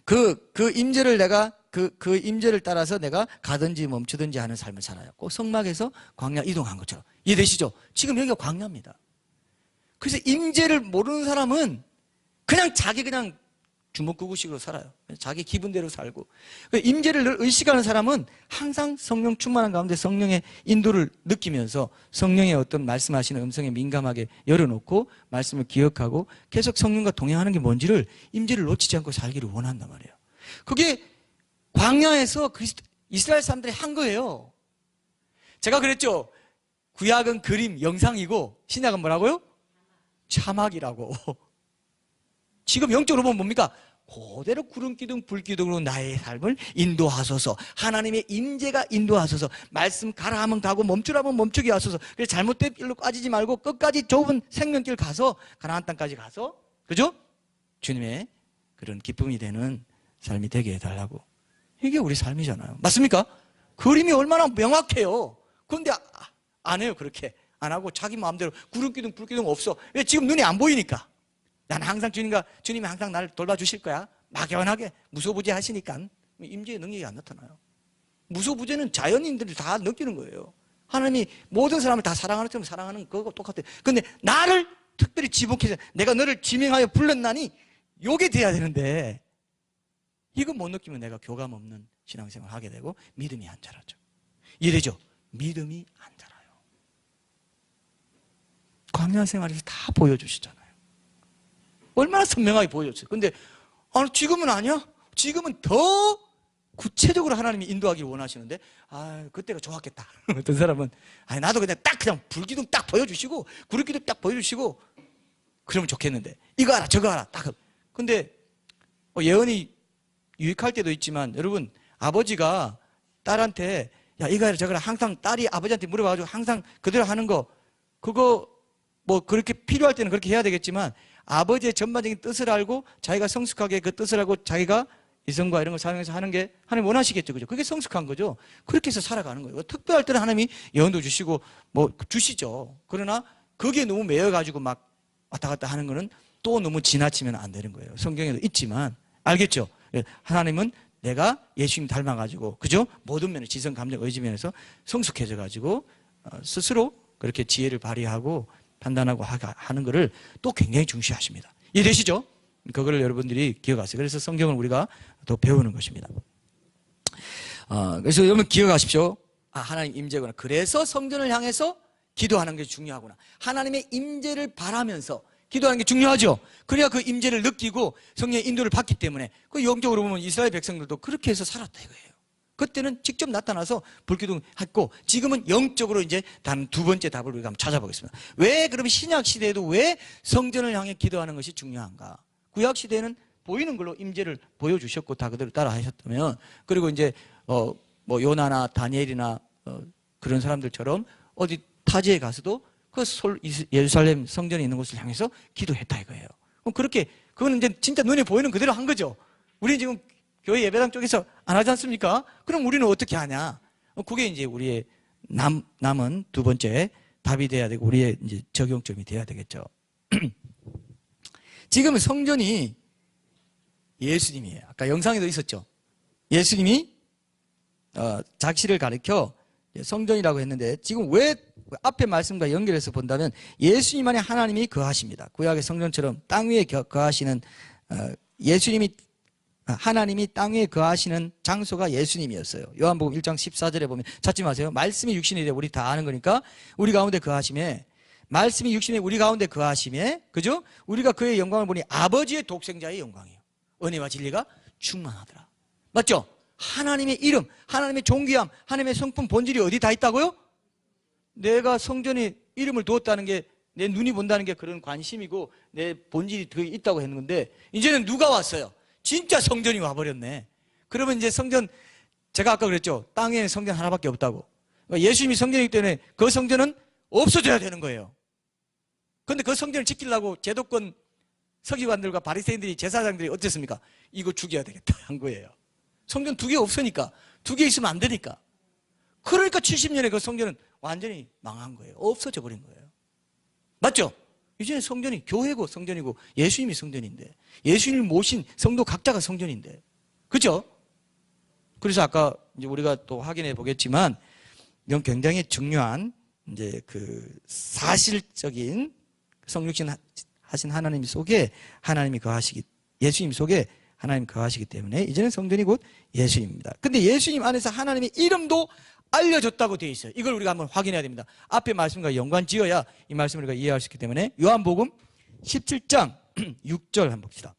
그 임재를 내가 그 임재를 따라서 내가 가든지 멈추든지 하는 삶을 살아요. 꼭 성막에서 광야 이동한 것처럼. 이해되시죠? 지금 여기가 광야입니다. 그래서 임재를 모르는 사람은 그냥 주먹구구식으로 살아요. 자기 기분대로 살고. 임재를 늘 의식하는 사람은 항상 성령 충만한 가운데 성령의 인도를 느끼면서 성령의 어떤 말씀하시는 음성에 민감하게 열어놓고 말씀을 기억하고 계속 성령과 동행하는 게 뭔지를, 임재를 놓치지 않고 살기를 원한단 말이에요. 그게 광야에서 이스라엘 사람들이 한 거예요. 제가 그랬죠. 구약은 그림, 영상이고 신약은 뭐라고요? 자막이라고. 지금 영적으로 보면 뭡니까? 그대로 구름기둥 불기둥으로 나의 삶을 인도하소서. 하나님의 임재가 인도하소서. 말씀 가라 하면 가고 멈추라면 멈추게 하소서. 그래서 잘못된 길로 빠지지 말고 끝까지 좁은 생명길 가서 가나안 땅까지 가서, 그죠? 주님의 그런 기쁨이 되는 삶이 되게 해달라고. 이게 우리 삶이잖아요. 맞습니까? 그림이 얼마나 명확해요. 그런데 안 해요. 그렇게 안 하고 자기 마음대로 구름기둥 불기둥 없어. 왜? 지금 눈이 안 보이니까. 난 항상 주님이 항상 나를 돌봐주실 거야. 막연하게 무소부재 하시니까 임재의 능력이 안 나타나요. 무소부재는 자연인들이 다 느끼는 거예요. 하나님이 모든 사람을 다 사랑하는 것처럼 사랑하는 그거 똑같아요. 근데 나를 특별히 지목해서 내가 너를 지명하여 불렀나니 요게 돼야 되는데, 이거 못 느끼면 내가 교감 없는 신앙생활을 하게 되고 믿음이 안 자라죠. 이래죠. 믿음이 안 자라요. 광야 생활에서 다 보여주시잖아요. 얼마나 선명하게 보여줬어요. 근데 지금은 아니야? 지금은 더 구체적으로 하나님이 인도하기를 원하시는데, 그때가 좋았겠다. 어떤 사람은 나도 그냥 불기둥 딱 보여주시고 구름기둥 딱 보여주시고 그러면 좋겠는데, 이거 알아 저거 알아 딱. 근데 예언이 유익할 때도 있지만, 여러분, 아버지가 딸한테 야 이거 알아 저거 알아 항상 딸이 아버지한테 물어봐가지고 항상 그대로 하는 거, 그거 뭐 그렇게 필요할 때는 그렇게 해야 되겠지만, 아버지의 전반적인 뜻을 알고 자기가 성숙하게 그 뜻을 알고 자기가 이성과 이런 걸 사용해서 하는 게 하나님 원하시겠죠. 그죠? 그게 성숙한 거죠. 그렇게 해서 살아가는 거예요. 특별할 때는 하나님이 예언도 주시고 뭐 주시죠. 그러나 거기에 너무 매여가지고 막 왔다 갔다 하는 거는 또 너무 지나치면 안 되는 거예요. 성경에도 있지만, 알겠죠? 하나님은 내가 예수님 닮아가지고, 그죠? 모든 면에 지성, 감정, 의지 면에서 성숙해져가지고 스스로 그렇게 지혜를 발휘하고 판단하고 하는 것을 또 굉장히 중시하십니다. 이해되시죠? 그거를 여러분들이 기억하세요. 그래서 성경을 우리가 더 배우는 것입니다. 그래서 여러분 기억하십시오. 하나님 임재구나. 그래서 성전을 향해서 기도하는 게 중요하구나. 하나님의 임재를 바라면서 기도하는 게 중요하죠. 그래야 그 임재를 느끼고 성령의 인도를 받기 때문에, 그 영적으로 보면 이스라엘 백성들도 그렇게 해서 살았다 이거예요. 그때는 직접 나타나서 불기둥 했고, 지금은 영적으로 이제 단 두 번째 답을 우리가 한번 찾아보겠습니다. 왜 그러면 신약 시대에도 왜 성전을 향해 기도하는 것이 중요한가? 구약 시대에는 보이는 걸로 임재를 보여주셨고 다 그대로 따라 하셨다면, 그리고 이제 뭐 요나나 다니엘이나 그런 사람들처럼 어디 타지에 가서도 그 예루살렘 성전에 있는 곳을 향해서 기도했다 이거예요. 그럼 그렇게 그거는 이제 진짜 눈에 보이는 그대로 한 거죠. 우리는 지금 교회 예배당 쪽에서 안 하지 않습니까? 그럼 우리는 어떻게 하냐? 그게 이제 우리의 남은 두 번째 답이 돼야 되고 우리의 이제 적용점이 돼야 되겠죠. 지금은 성전이 예수님이에요. 아까 영상에도 있었죠. 예수님이 작시를 가리켜 성전이라고 했는데, 지금 왜 앞에 말씀과 연결해서 본다면 예수님 안에 하나님이 거하십니다. 구약의 성전처럼 땅 위에 거하시는 하나님이 땅 위에 거하시는 장소가 예수님이었어요. 요한복음 1장 14절에 보면, 찾지 마세요. 말씀이 육신이 되어, 우리 다 아는 거니까, 우리 가운데 거하심에, 말씀이 육신에 우리 가운데 거하심에, 그죠? 우리가 그의 영광을 보니 아버지의 독생자의 영광이에요. 은혜와 진리가 충만하더라. 맞죠? 하나님의 이름, 하나님의 존귀함, 하나님의 성품 본질이 어디 다 있다고요? 내가 성전에 이름을 두었다는 게, 내 눈이 본다는 게 그런 관심이고 내 본질이 더 있다고 했는데, 이제는 누가 왔어요? 진짜 성전이 와버렸네. 그러면 이제 성전, 제가 아까 그랬죠. 땅에 성전 하나밖에 없다고. 그러니까 예수님이 성전이기 때문에 그 성전은 없어져야 되는 거예요. 그런데 그 성전을 지키려고 제도권 서기관들과 바리새인들이, 제사장들이 어땠습니까? 이거 죽여야 되겠다 한 거예요. 성전 두 개 없으니까, 두 개 있으면 안 되니까. 그러니까 70년에 그 성전은 완전히 망한 거예요. 없어져 버린 거예요. 맞죠? 이제는 성전이 교회고 성전이고 예수님이 성전인데, 예수님을 모신 성도 각자가 성전인데, 그죠? 그래서 아까 이제 우리가 또 확인해 보겠지만, 이건 굉장히 중요한 이제 그 사실적인 성육신 하신 하나님 속에 하나님이 거하시기, 예수님 속에 하나님 거하시기 때문에 이제는 성전이 곧 예수님입니다. 근데 예수님 안에서 하나님의 이름도 알려줬다고 되어 있어요. 이걸 우리가 한번 확인해야 됩니다. 앞에 말씀과 연관지어야 이 말씀을 우리가 이해할 수 있기 때문에, 요한복음 17장 6절 한번 봅시다.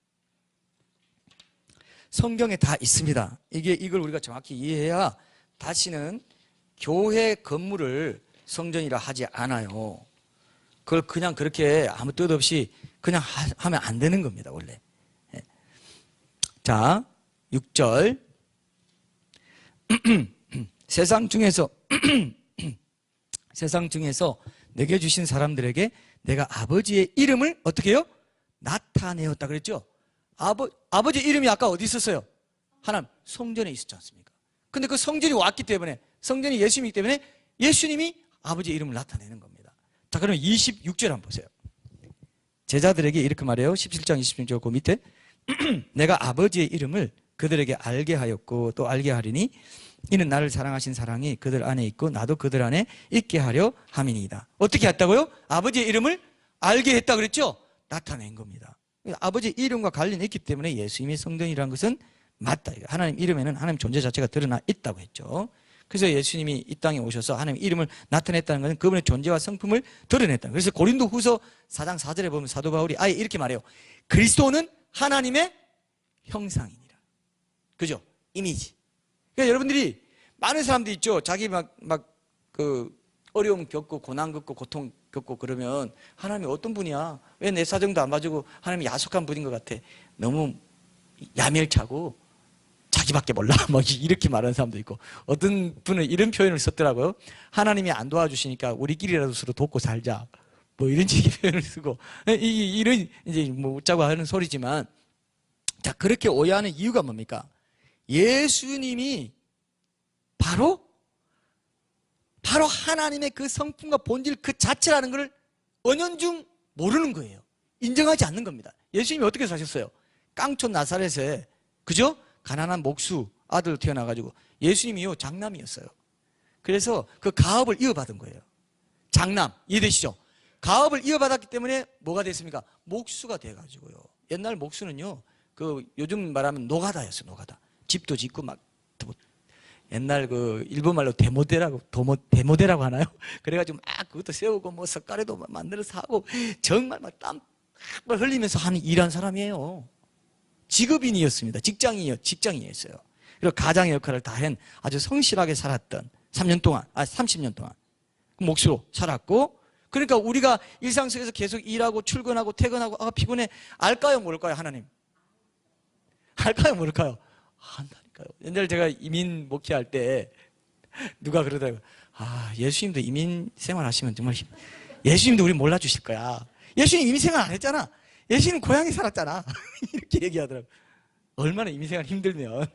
성경에 다 있습니다. 이걸 우리가 정확히 이해해야 다시는 교회 건물을 성전이라 하지 않아요. 그걸 그냥 그렇게 아무 뜻 없이 그냥 하면 안 되는 겁니다, 원래. 자, 6절. 세상 중에서 내게 주신 사람들에게 내가 아버지의 이름을 어떻게 해요? 나타내었다 그랬죠? 아버지 이름이 아까 어디 있었어요? 하나님 성전에 있었지 않습니까? 근데 그 성전이 왔기 때문에, 성전이 예수님이기 때문에 예수님이 아버지의 이름을 나타내는 겁니다. 자, 그럼 26절 한번 보세요. 제자들에게 이렇게 말해요. 17장 26절 그 밑에 내가 아버지의 이름을 그들에게 알게 하였고 또 알게 하리니 이는 나를 사랑하신 사랑이 그들 안에 있고 나도 그들 안에 있게 하려 함이니이다. 어떻게 했다고요? 아버지의 이름을 알게 했다 그랬죠? 나타낸 겁니다. 아버지의 이름과 관련이 있기 때문에 예수님이 성전이라는 것은 맞다. 하나님 이름에는 하나님 존재 자체가 드러나 있다고 했죠. 그래서 예수님이 이 땅에 오셔서 하나님 이름을 나타냈다는 것은 그분의 존재와 성품을 드러냈다. 그래서 고린도후서 4장 4절에 보면 사도 바울이 아예 이렇게 말해요. 그리스도는 하나님의 형상이니라. 그죠? 이미지. 그러니까 여러분들이 많은 사람들이 있죠. 자기 그 어려움 겪고 고난 겪고 고통 겪고 그러면 하나님이 어떤 분이야? 왜 내 사정도 안 봐주고 하나님이 야속한 분인 것 같아. 너무 야멸차고 자기밖에 몰라. 뭐 이렇게 말하는 사람도 있고 어떤 분은 이런 표현을 썼더라고요. 하나님이 안 도와주시니까 우리끼리라도 서로 돕고 살자. 뭐 이런 식의 표현을 쓰고 이런 이제 뭐 웃자고 하는 소리지만 자 그렇게 오해하는 이유가 뭡니까? 예수님이 바로 하나님의 그 성품과 본질 그 자체라는 것을 은연중 모르는 거예요. 인정하지 않는 겁니다. 예수님이 어떻게 사셨어요? 깡촌 나사렛에 그죠? 가난한 목수 아들 태어나가지고 예수님이요 장남이었어요. 그래서 그 가업을 이어받은 거예요. 장남 이해되시죠? 가업을 이어받았기 때문에 뭐가 됐습니까? 목수가 돼가지고요. 옛날 목수는요 그 요즘 말하면 노가다였어요. 노가다. 집도 짓고 막 옛날 그 일본말로 데모데라고 하나요? 그래가지고 막 그것도 세우고 뭐 석가래도 만들어서 하고 정말 막 땀 흘리면서 하는 일한 사람이에요. 직업인이었습니다. 직장인이었어요. 그리고 가장의 역할을 다한 아주 성실하게 살았던 30년 동안 목수로 살았고 그러니까 우리가 일상 속에서 계속 일하고 출근하고 퇴근하고 피곤해 알까요 모를까요 하나님? 알까요 모를까요? 안다니까요. 옛날에 제가 이민 목회할 때 누가 그러더라고요. 예수님도 이민 생활하시면 정말 예수님도 우리 몰라주실 거야. 예수님 이민 생활 안 했잖아. 예수님 고향에 살았잖아. 이렇게 얘기하더라고요. 얼마나 이민 생활 힘들면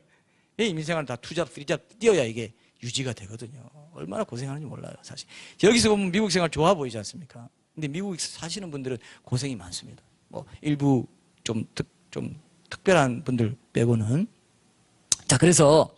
이민 생활은 다 투잡, 쓰리잡 뛰어야 이게 유지가 되거든요. 얼마나 고생하는지 몰라요 사실. 여기서 보면 미국 생활 좋아 보이지 않습니까? 근데 미국에서 사시는 분들은 고생이 많습니다. 뭐 일부 좀 특별한 분들 빼고는. 자 그래서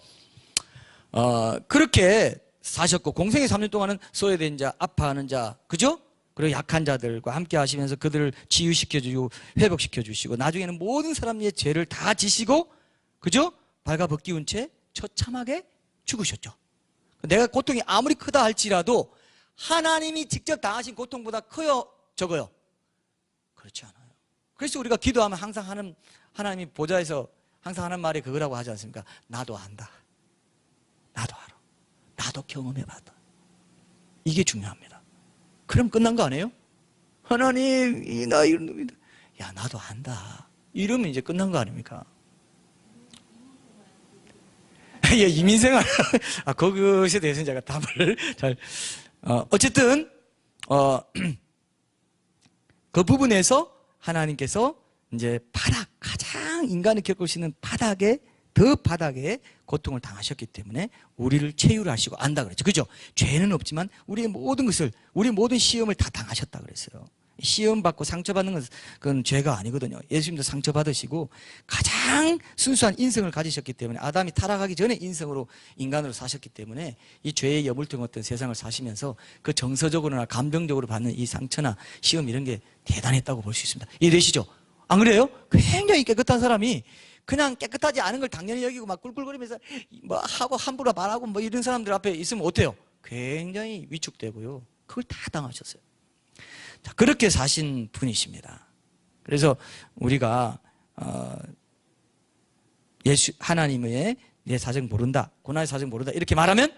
그렇게 사셨고 공생의 3년 동안은 소외된 자, 아파하는 자, 그죠? 그리고 약한 자들과 함께 하시면서 그들을 치유시켜주고 회복시켜주시고 나중에는 모든 사람의 죄를 다 지시고 그죠? 발가벗기운 채 처참하게 죽으셨죠. 내가 고통이 아무리 크다 할지라도 하나님이 직접 당하신 고통보다 커요? 적어요? 그렇지 않아요. 그래서 우리가 기도하면 항상 하나님이 보좌에서 항상 하는 말이 그거라고 하지 않습니까? 나도 안다. 나도 알아. 나도 경험해봤다. 이게 중요합니다. 그럼 끝난 거 아니에요? 하나님, 야, 나도 안다. 이러면 이제 끝난 거 아닙니까? 예, 이민생활. 그것에 대해서는 제가 답을 어쨌든, 그 부분에서 하나님께서 이제 가장 인간이 겪을 수 있는 더 바닥에 고통을 당하셨기 때문에 우리를 체휼하시고 안다 그랬죠. 그죠? 죄는 없지만 우리의 모든 시험을 다 당하셨다 그랬어요. 시험 받고 상처받는 것은 그건 죄가 아니거든요. 예수님도 상처받으시고 가장 순수한 인성을 가지셨기 때문에 아담이 타락하기 전에 인간으로 사셨기 때문에 이 죄의 여물통었던 세상을 사시면서 그 정서적으로나 감정적으로 받는 이 상처나 시험 이런 게 대단했다고 볼 수 있습니다. 이해되시죠? 안 그래요? 굉장히 깨끗한 사람이 그냥 깨끗하지 않은 걸 당연히 여기고 막 꿀꿀거리면서 뭐 하고 함부로 말하고 뭐 이런 사람들 앞에 있으면 어때요? 굉장히 위축되고요. 그걸 다 당하셨어요. 자, 그렇게 사신 분이십니다. 그래서 우리가 하나님의 내 사정 모른다, 고난의 사정 모른다 이렇게 말하면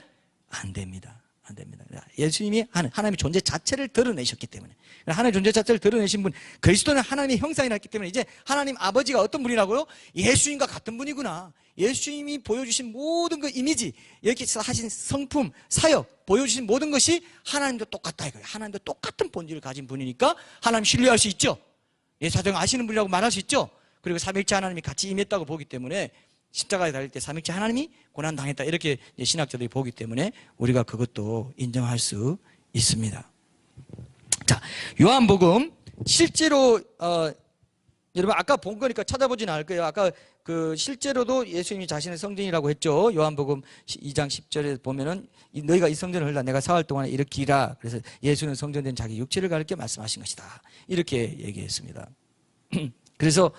안 됩니다. 안 됩니다. 예수님이 하나님의 존재 자체를 드러내셨기 때문에, 하나님의 존재 자체를 드러내신 분, 그리스도는 하나님의 형상이 났기 때문에 이제 하나님 아버지가 어떤 분이라고요? 예수님과 같은 분이구나. 예수님이 보여주신 모든 그 이미지, 여기서 하신 성품, 사역, 보여주신 모든 것이 하나님도 똑같다 이거예요. 하나님도 똑같은 본질을 가진 분이니까 하나님 신뢰할 수 있죠. 예사정 아시는 분이라고 말할 수 있죠. 그리고 삼위일체 하나님이 같이 임했다고 보기 때문에 십자가에 달릴 때 삼위일체 하나님이 고난당했다 이렇게 신학자들이 보기 때문에 우리가 그것도 인정할 수 있습니다. 자, 요한복음 실제로 여러분 아까 본 거니까 찾아보지는 않을 거예요. 아까 그 실제로도 예수님이 자신의 성전이라고 했죠. 요한복음 2장 10절에 보면은 너희가 이 성전을 흘러 내가 사흘 동안에 일으키라. 그래서 예수는 성전된 자기 육체를 가르쳐 말씀하신 것이다. 이렇게 얘기했습니다. 그래서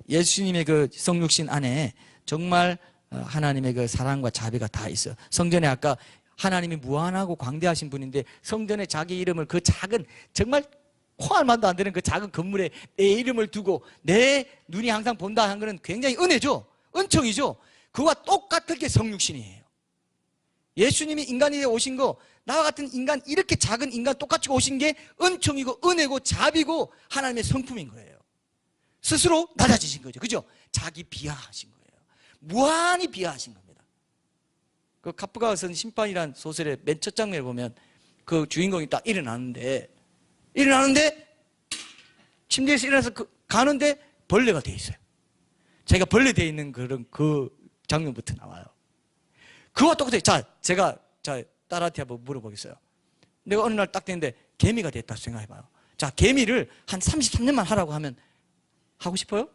예수님의 그 성육신 안에 정말 하나님의 그 사랑과 자비가 다 있어요. 성전에 아까 하나님이 무한하고 광대하신 분인데 성전에 자기 이름을 그 작은 정말 코알만도 안 되는 그 작은 건물에 내 이름을 두고 내 눈이 항상 본다 하는 것은 굉장히 은혜죠. 은총이죠. 그와 똑같은 게 성육신이에요. 예수님이 인간이 되어 오신 거, 나와 같은 인간, 이렇게 작은 인간 똑같이 오신 게 은총이고 은혜고 자비고 하나님의 성품인 거예요. 스스로 낮아지신 거죠. 그죠? 자기 비하하신 거예요. 무한히 비하하신 겁니다. 그 카프카가 쓴 심판이란 소설의 맨 첫 장면에 보면 그 주인공이 딱 일어나는데 침대에서 일어나서 가는데 벌레가 돼 있어요. 자기가 벌레 돼 있는 그런 그 장면부터 나와요. 그와 똑같아요. 제가 딸한테 한번 물어보겠어요. 내가 어느 날 딱 됐는데 개미가 됐다 생각해봐요. 자, 개미를 한 33년만 하라고 하면 하고 싶어요?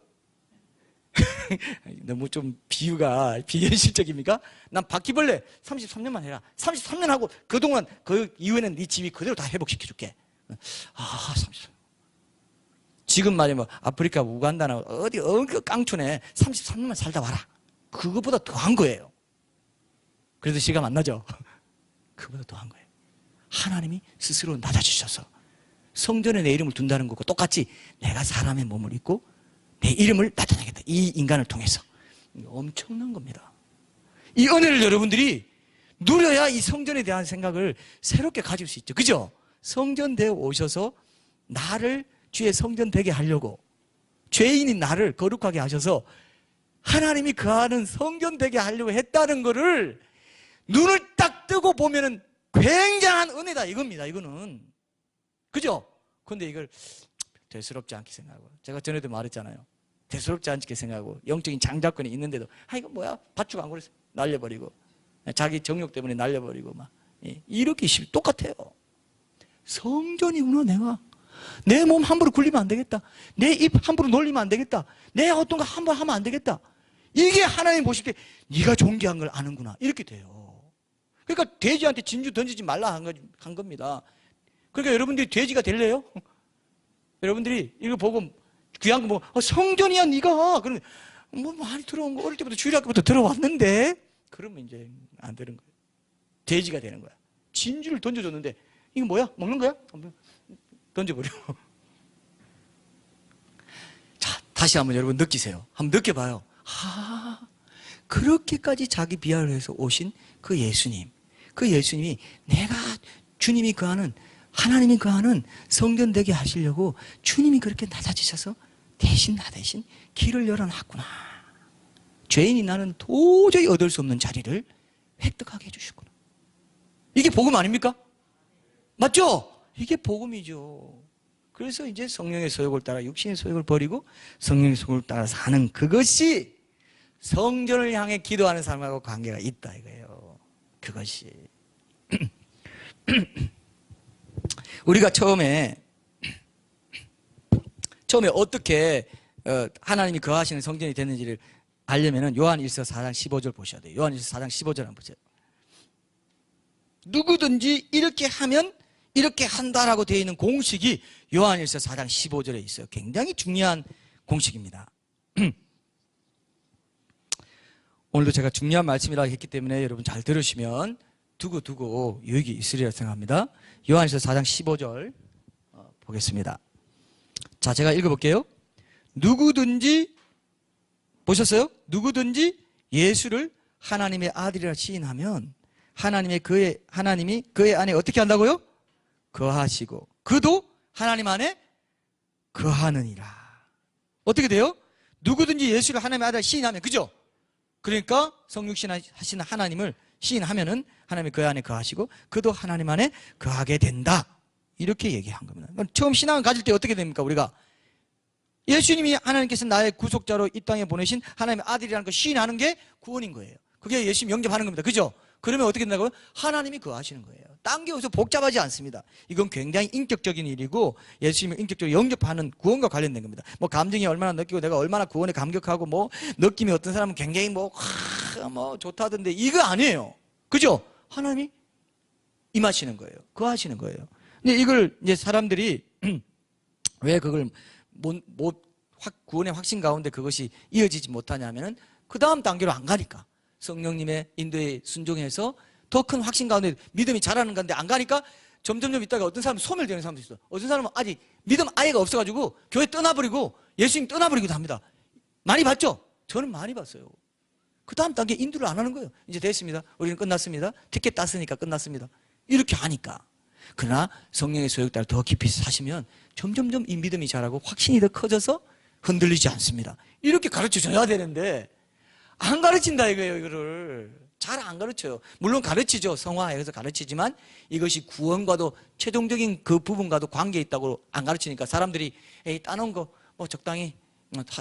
너무 좀 비현실적입니까? 난 바퀴벌레 33년만 해라. 33년 하고 그동안 그 이후에는 네 집이 그대로 다 회복시켜줄게. 33년. 지금 말이면 아프리카 우간다나 어디 깡촌에 33년만 살다 와라. 그거보다 더한 거예요. 그래도 시간 안 나죠? 그거보다 더한 거예요. 하나님이 스스로 낮아주셔서 성전에 내 이름을 둔다는 거고 똑같이 내가 사람의 몸을 입고 내 이름을 나타내겠다. 이 인간을 통해서. 엄청난 겁니다. 이 은혜를 여러분들이 누려야 이 성전에 대한 생각을 새롭게 가질 수 있죠. 그죠? 성전되어 오셔서 나를 주의 성전 되게 하려고, 죄인인 나를 거룩하게 하셔서 하나님이 거하는 성전 되게 하려고 했다는 거를 눈을 딱 뜨고 보면은 굉장한 은혜다 이겁니다. 이거는. 그죠? 근데 이걸 대수롭지 않게 생각하고, 제가 전에도 말했잖아요. 대수롭지 않게 생각하고 영적인 장자권이 있는데도 이거 뭐야? 밧줄 안 걸렸어. 날려버리고 자기 정욕 때문에 날려버리고 막 이렇게 똑같아요. 성전이구나. 내가 내 몸 함부로 굴리면 안 되겠다. 내 입 함부로 놀리면 안 되겠다. 내 어떤 거 함부로 하면 안 되겠다. 이게 하나님 보실 때 네가 존귀한 걸 아는구나. 이렇게 돼요. 그러니까 돼지한테 진주 던지지 말라 한 겁니다. 그러니까 여러분들이 돼지가 될래요? 여러분들이 이거 보고 귀한 거 보고 성전이야 네가. 그러면 뭐 많이 들어온 거 어릴 때부터 주일학교부터 들어왔는데 그러면 이제 안 되는 거예요. 돼지가 되는 거야. 진주를 던져줬는데 이거 뭐야? 먹는 거야? 던져버려. 자, 다시 한번 여러분 느끼세요. 한번 느껴봐요. 그렇게까지 자기 비하를 해서 오신 그 예수님. 그 예수님이 내가 주님이 거하는, 하나님이 거하는 성전 되게 하시려고 주님이 그렇게 낮아지셔서 대신 나 대신 길을 열어놨구나. 죄인이 나는 도저히 얻을 수 없는 자리를 획득하게 해주셨구나. 이게 복음 아닙니까? 맞죠? 이게 복음이죠. 그래서 이제 성령의 소욕을 따라 육신의 소욕을 버리고 성령의 소욕을 따라 사는 그것이 성전을 향해 기도하는 사람하고 관계가 있다 이거예요. 그것이. 우리가 처음에 어떻게 하나님이 거하시는 성전이 됐는지를 알려면 요한일서 4장 15절 보셔야 돼요. 요한일서 4장 15절 한번 보세요. 누구든지 이렇게 하면 이렇게 한다라고 되어 있는 공식이 요한일서 4장 15절에 있어요. 굉장히 중요한 공식입니다. 오늘도 제가 중요한 말씀이라고 했기 때문에 여러분 잘 들으시면 두고 유익이 있으리라 생각합니다. 요한일서 4장 15절 보겠습니다. 자, 제가 읽어볼게요. 누구든지, 보셨어요? 누구든지 예수를 하나님의 아들이라 시인하면 하나님이 그의 안에 어떻게 한다고요? 거하시고 그도 하나님 안에 거하느니라. 어떻게 돼요? 누구든지 예수를 하나님의 아들 시인하면, 그죠? 그러니까 성육신 하시는 하나님을 시인하면은 하나님이 그 안에 거하시고 그도 하나님 안에 거하게 된다. 이렇게 얘기한 겁니다. 처음 신앙을 가질 때 어떻게 됩니까? 우리가 예수님이 하나님께서 나의 구속자로 이 땅에 보내신 하나님의 아들이라는 걸 시인하는 게 구원인 거예요. 그게 예수님 영접하는 겁니다. 그죠? 그러면 어떻게 된다고요? 하나님이 거하시는 거예요. 딴 게 없어 복잡하지 않습니다. 이건 굉장히 인격적인 일이고 예수님을 인격적으로 영접하는 구원과 관련된 겁니다. 뭐 감정이 얼마나 느끼고 내가 얼마나 구원에 감격하고 뭐 느낌이 어떤 사람은 굉장히 뭐 좋다던데 이거 아니에요. 그죠? 하나님이 임하시는 거예요. 거하시는 거예요. 근데 이걸 이제 사람들이 왜 그걸 구원의 확신 가운데 그것이 이어지지 못하냐면은 그 다음 단계로 안 가니까. 성령님의 인도에 순종해서 더 큰 확신 가운데 믿음이 자라는 건데 안 가니까 점점점 있다가 어떤 사람은 소멸되는 사람도 있어. 어떤 사람은 아직 믿음 아예가 없어가지고 교회 떠나버리고 예수님 떠나버리기도 합니다. 많이 봤죠? 저는 많이 봤어요. 그 다음 단계 인도를 안 하는 거예요. 이제 됐습니다. 우리는 끝났습니다. 티켓 땄으니까 끝났습니다. 이렇게 하니까. 그러나 성령의 소욕 따라 더 깊이 사시면 점점점 이 믿음이 자라고 확신이 더 커져서 흔들리지 않습니다. 이렇게 가르쳐줘야 되는데 안 가르친다 이거예요. 이거를 잘 안 가르쳐요. 물론 가르치죠. 성화해서 가르치지만 이것이 구원과도 최종적인 그 부분과도 관계 있다고 안 가르치니까 사람들이 에이 따놓은 거 뭐 적당히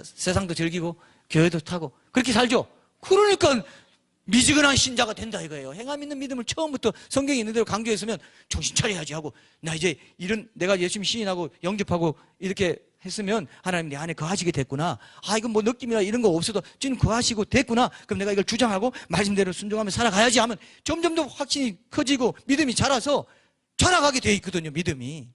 세상도 즐기고 교회도 타고 그렇게 살죠. 그러니까 미지근한 신자가 된다 이거예요. 행함 있는 믿음을 처음부터 성경에 있는 대로 강조했으면 정신 차려야지 하고 나 이제 내가 예수님 시인하고 영접하고 이렇게 했으면 하나님 내 안에 거하시게 됐구나. 이건 뭐 느낌이나 이런 거 없어도 지금 거하시고 됐구나. 그럼 내가 이걸 주장하고 말씀대로 순종하며 살아가야지 하면 점점 더 확신이 커지고 믿음이 자라서 자라가게 돼 있거든요. 믿음이.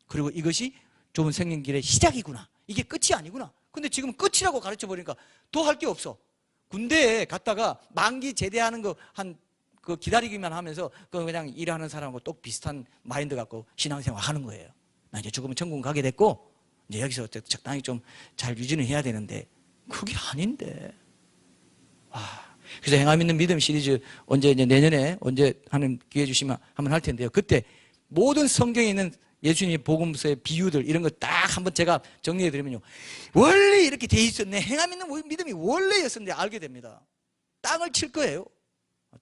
그리고 이것이 좁은 생명길의 시작이구나. 이게 끝이 아니구나. 근데 지금 끝이라고 가르쳐 버리니까 더 할 게 없어. 군대에 갔다가 만기 제대하는 거 그 기다리기만 하면서 그냥 일하는 사람하고 똑 비슷한 마인드 갖고 신앙생활 하는 거예요. 나 이제 죽으면 천국 가게 됐고 이제 여기서 적당히 좀 잘 유지는 해야 되는데 그게 아닌데. 그래서 행함 있는 믿음 시리즈 언제 이제 내년에 언제 하는 기회 주시면 한번 할 텐데요. 그때 모든 성경에 있는 예수님의 복음서의 비유들 이런 거 딱 한번 제가 정리해 드리면요. 원래 이렇게 돼 있었네. 행함 있는 믿음이 원래였었는데 알게 됩니다. 땅을 칠 거예요.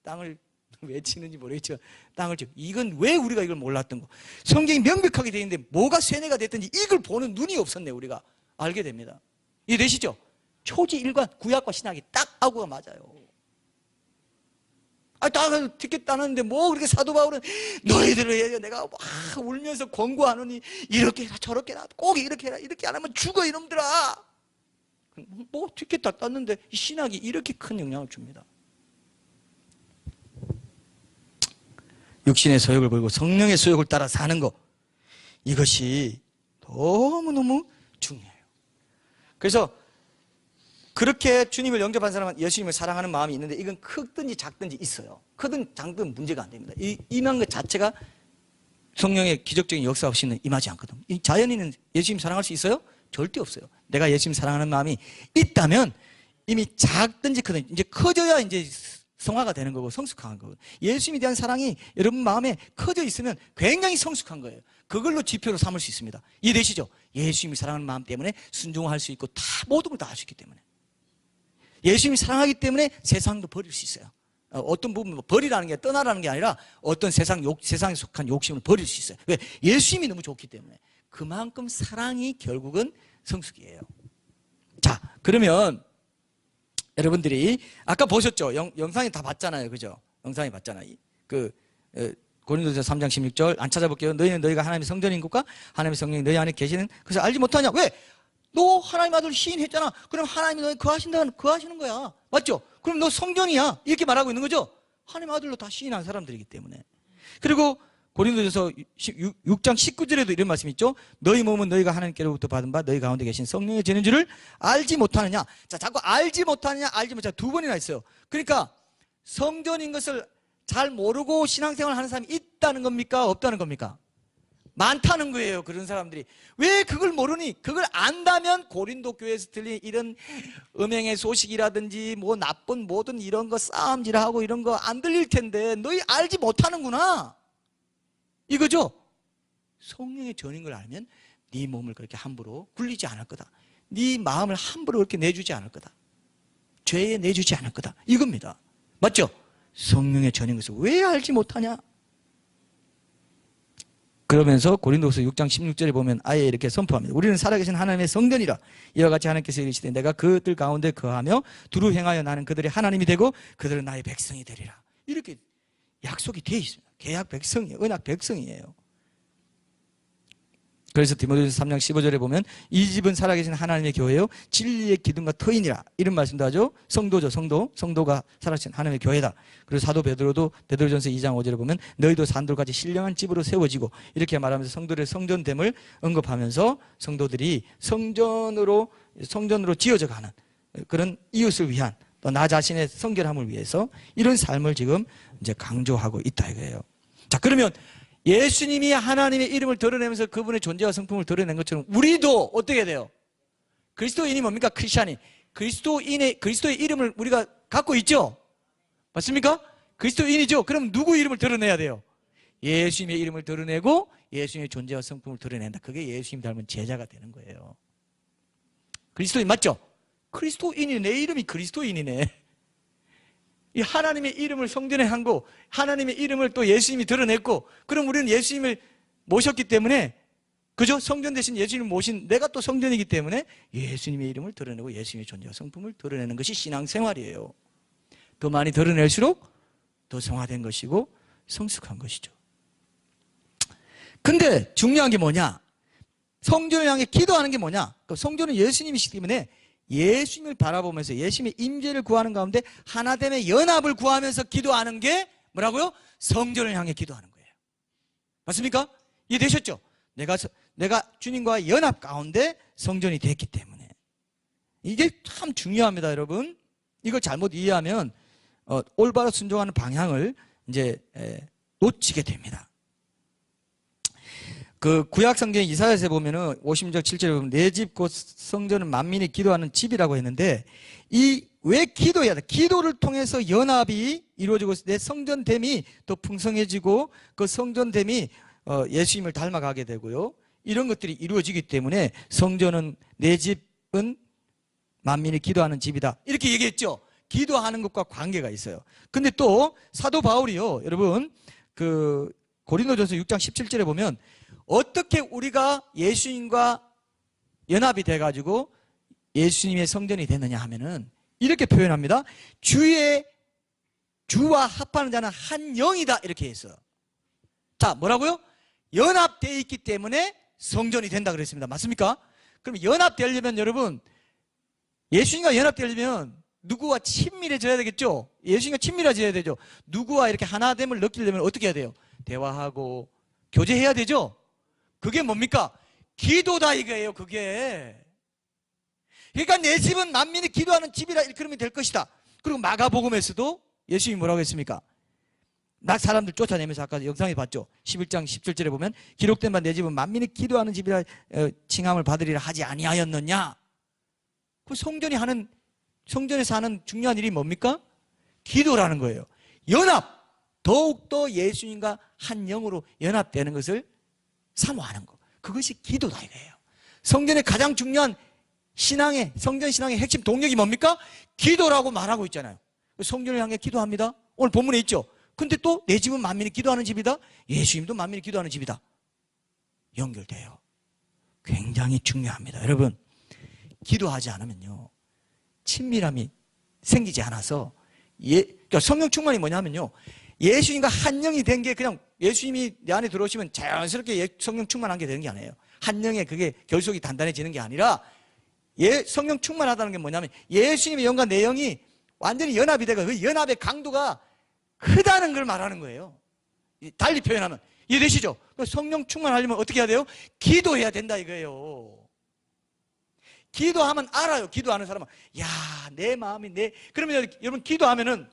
땅을 왜 치는지 모르겠지만 땅을 치고 이건 왜 우리가 이걸 몰랐던 거. 성경이 명백하게 돼 있는데 뭐가 쇠뇌가 됐든지 이걸 보는 눈이 없었네. 우리가 알게 됩니다. 이해되시죠? 초지일관 구약과 신약이 딱 하고가 맞아요. 다 티켓 따는데 뭐 그렇게 사도 바울은 너희들을 해야 내가 울면서 권고하느니 이렇게 해라 저렇게 해라 꼭 이렇게 해라 이렇게 안 하면 죽어 이놈들아. 뭐 티켓 다 땄는데 이 신학이 이렇게 큰 영향을 줍니다. 육신의 소욕을 버리고 성령의 소욕을 따라 사는 것 이것이 너무너무 중요해요. 그래서 그렇게 주님을 영접한 사람은 예수님을 사랑하는 마음이 있는데 이건 크든지 작든지 있어요. 크든 작든 문제가 안 됩니다. 임한 것 자체가 성령의 기적적인 역사 없이는 임하지 않거든. 이 자연인은 예수님 사랑할 수 있어요? 절대 없어요. 내가 예수님 사랑하는 마음이 있다면 이미 작든지 크든지 이제 커져야 이제 성화가 되는 거고 성숙한 거고 예수님에 대한 사랑이 여러분 마음에 커져 있으면 굉장히 성숙한 거예요. 그걸로 지표로 삼을 수 있습니다. 이해되시죠? 예수님이 사랑하는 마음 때문에 순종할 수 있고 다 모든 걸 다 할 수 있기 때문에 예수님이 사랑하기 때문에 세상도 버릴 수 있어요. 어떤 부분 버리라는 게 떠나라는 게 아니라 어떤 세상에 속한 욕심을 버릴 수 있어요. 왜? 예수님이 너무 좋기 때문에 그만큼 사랑이 결국은 성숙이에요. 자, 그러면 여러분들이 아까 보셨죠? 영상이 다 봤잖아요. 그죠? 영상이 봤잖아요. 고린도서 3장 16절 안 찾아볼게요. 너희가 하나님의 성전인 것과 하나님의 성령이 너희 안에 계시는 그래서 알지 못하냐? 왜? 너 하나님 아들 시인했잖아. 그럼 하나님이 너희 거하시는 거야. 맞죠? 그럼 너 성전이야. 이렇게 말하고 있는 거죠? 하나님 아들로 다 시인한 사람들이기 때문에. 그리고 고린도전서 6장 19절에도 이런 말씀이 있죠. 너희 몸은 너희가 하나님께로부터 받은 바 너희 가운데 계신 성령의 지는 줄을 알지 못하느냐. 자, 자꾸 알지 못하느냐 알지 못하느냐 두 번이나 있어요. 그러니까 성전인 것을 잘 모르고 신앙생활을 하는 사람이 있다는 겁니까? 없다는 겁니까? 많다는 거예요. 그런 사람들이. 왜 그걸 모르니? 그걸 안다면 고린도 교회에서 들린 이런 음행의 소식이라든지 뭐 나쁜 모든 이런 거 싸움질하고 이런 거 안 들릴 텐데 너희 알지 못하는구나 이거죠. 성령의 전인 걸 알면 네 몸을 그렇게 함부로 굴리지 않을 거다. 네 마음을 함부로 그렇게 내주지 않을 거다. 죄에 내주지 않을 거다. 이겁니다. 맞죠? 성령의 전인 것을 왜 알지 못하냐? 그러면서 고린도후서 6장 16절에 보면 아예 이렇게 선포합니다. 우리는 살아계신 하나님의 성전이라. 이와 같이 하나님께서 이르시되 내가 그들 가운데 거하며 두루 행하여 나는 그들의 하나님이 되고 그들은 나의 백성이 되리라. 이렇게 약속이 되어 있습니다. 계약 백성이에요. 언약 백성이에요. 그래서 디모데후서 3장 15절에 보면 이 집은 살아계신 하나님의 교회요 진리의 기둥과 터이니라. 이런 말씀도 하죠. 성도죠. 성도가 살아계신 하나님의 교회다. 그리고 사도 베드로도 베드로전서 2장 5절에 보면 너희도 산돌같이 신령한 집으로 세워지고 이렇게 말하면서 성도들의 성전됨을 언급하면서 성도들이 성전으로 지어져 가는 그런 이웃을 위한 또 나 자신의 성결함을 위해서 이런 삶을 지금 이제 강조하고 있다 이거예요. 자, 그러면 예수님이 하나님의 이름을 드러내면서 그분의 존재와 성품을 드러낸 것처럼 우리도 어떻게 돼요? 그리스도인이 뭡니까? 크리스찬이. 그리스도의 이름을 우리가 갖고 있죠? 맞습니까? 그리스도인이죠? 그럼 누구 이름을 드러내야 돼요? 예수님의 이름을 드러내고 예수님의 존재와 성품을 드러낸다. 그게 예수님 닮은 제자가 되는 거예요. 그리스도인 맞죠? 그리스도인이 내 이름이 그리스도인이네. 이 하나님의 이름을 성전에 한 거, 하나님의 이름을 또 예수님이 드러냈고, 그럼 우리는 예수님을 모셨기 때문에, 그죠? 성전 대신 예수님을 모신 내가 또 성전이기 때문에 예수님의 이름을 드러내고 예수님의 존재와 성품을 드러내는 것이 신앙생활이에요. 더 많이 드러낼수록 더 성화된 것이고 성숙한 것이죠. 근데 중요한 게 뭐냐? 성전을 향해 기도하는 게 뭐냐? 성전은 예수님이시기 때문에 예수님을 바라보면서 예수님의 임재를 구하는 가운데 하나됨의 연합을 구하면서 기도하는 게 뭐라고요? 성전을 향해 기도하는 거예요. 맞습니까? 이해되셨죠? 내가 주님과 연합 가운데 성전이 됐기 때문에 이게 참 중요합니다, 여러분. 이걸 잘못 이해하면 올바로 순종하는 방향을 이제 놓치게 됩니다. 그 구약 성경 이사야서에 보면은 50절 7절에 보면 내 집 곧 성전은 만민이 기도하는 집이라고 했는데 이 왜 기도해야 돼? 기도를 통해서 연합이 이루어지고 내 성전됨이 더 풍성해지고 그 성전됨이 예수님을 닮아가게 되고요. 이런 것들이 이루어지기 때문에 성전은 내 집은 만민이 기도하는 집이다. 이렇게 얘기했죠. 기도하는 것과 관계가 있어요. 근데 또 사도 바울이요. 여러분 그 고린도전서 6장 17절에 보면 어떻게 우리가 예수님과 연합이 돼가지고 예수님의 성전이 됐느냐 하면은 이렇게 표현합니다. 주와 합하는 자는 한 영이다 이렇게 했어요. 자, 뭐라고요? 연합되어 있기 때문에 성전이 된다 그랬습니다. 맞습니까? 그럼 연합되려면 여러분 예수님과 연합되려면 누구와 친밀해져야 되겠죠? 예수님과 친밀해져야 되죠. 누구와 이렇게 하나됨을 느끼려면 어떻게 해야 돼요? 대화하고 교제해야 되죠? 그게 뭡니까? 기도다 이거예요. 그게. 그러니까 내 집은 만민이 기도하는 집이라 그러면 될 것이다. 그리고 마가복음에서도 예수님이 뭐라고 했습니까? 나 사람들 쫓아내면서 아까 영상에 봤죠. 11장 17절에 보면 기록된 바 내 집은 만민이 기도하는 집이라 칭함을 받으리라 하지 아니하였느냐. 그 성전에서 하는 중요한 일이 뭡니까? 기도라는 거예요. 연합. 더욱더 예수님과 한 영으로 연합되는 것을 사모하는 거. 그것이 기도다 이거예요. 성전의 가장 중요한 성전 신앙의 핵심 동력이 뭡니까? 기도라고 말하고 있잖아요. 성전을 향해 기도합니다. 오늘 본문에 있죠. 근데 또 내 집은 만민이 기도하는 집이다. 예수님도 만민이 기도하는 집이다. 연결돼요. 굉장히 중요합니다. 여러분, 기도하지 않으면요 친밀함이 생기지 않아서 그러니까 성령 충만이 뭐냐면요 예수님과 한 영이 된 게 그냥 예수님이 내 안에 들어오시면 자연스럽게 성령 충만한 게 되는 게 아니에요. 한 영의 그게 결속이 단단해지는 게 아니라 성령 충만하다는 게 뭐냐면 예수님의 영과 내 영이 완전히 연합이 되고 그 연합의 강도가 크다는 걸 말하는 거예요. 달리 표현하면 이해되시죠? 성령 충만하려면 어떻게 해야 돼요? 기도해야 된다 이거예요. 기도하면 알아요. 기도하는 사람은 내 마음이 그러면 여러분 기도하면은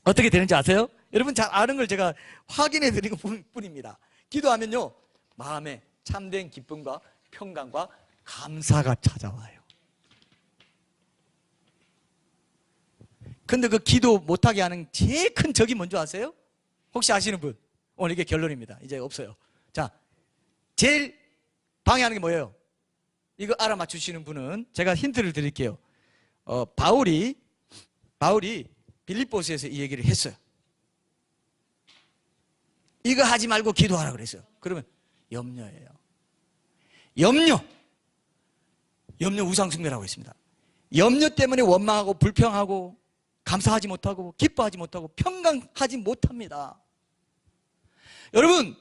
어떻게 되는지 아세요? 여러분 잘 아는 걸 제가 확인해 드리는 뿐입니다. 기도하면요 마음에 참된 기쁨과 평강과 감사가 찾아와요. 근데 그 기도 못하게 하는 제일 큰 적이 뭔지 아세요? 혹시 아시는 분? 오늘 이게 결론입니다. 이제 없어요. 자, 제일 방해하는 게 뭐예요? 이거 알아맞추시는 분은 제가 힌트를 드릴게요. 바울이 빌립보서에서 이 얘기를 했어요. 이거 하지 말고 기도하라 그랬어요. 그러면 염려예요. 염려 우상숭배라고 했습니다. 염려 때문에 원망하고 불평하고 감사하지 못하고 기뻐하지 못하고 평강하지 못합니다. 여러분,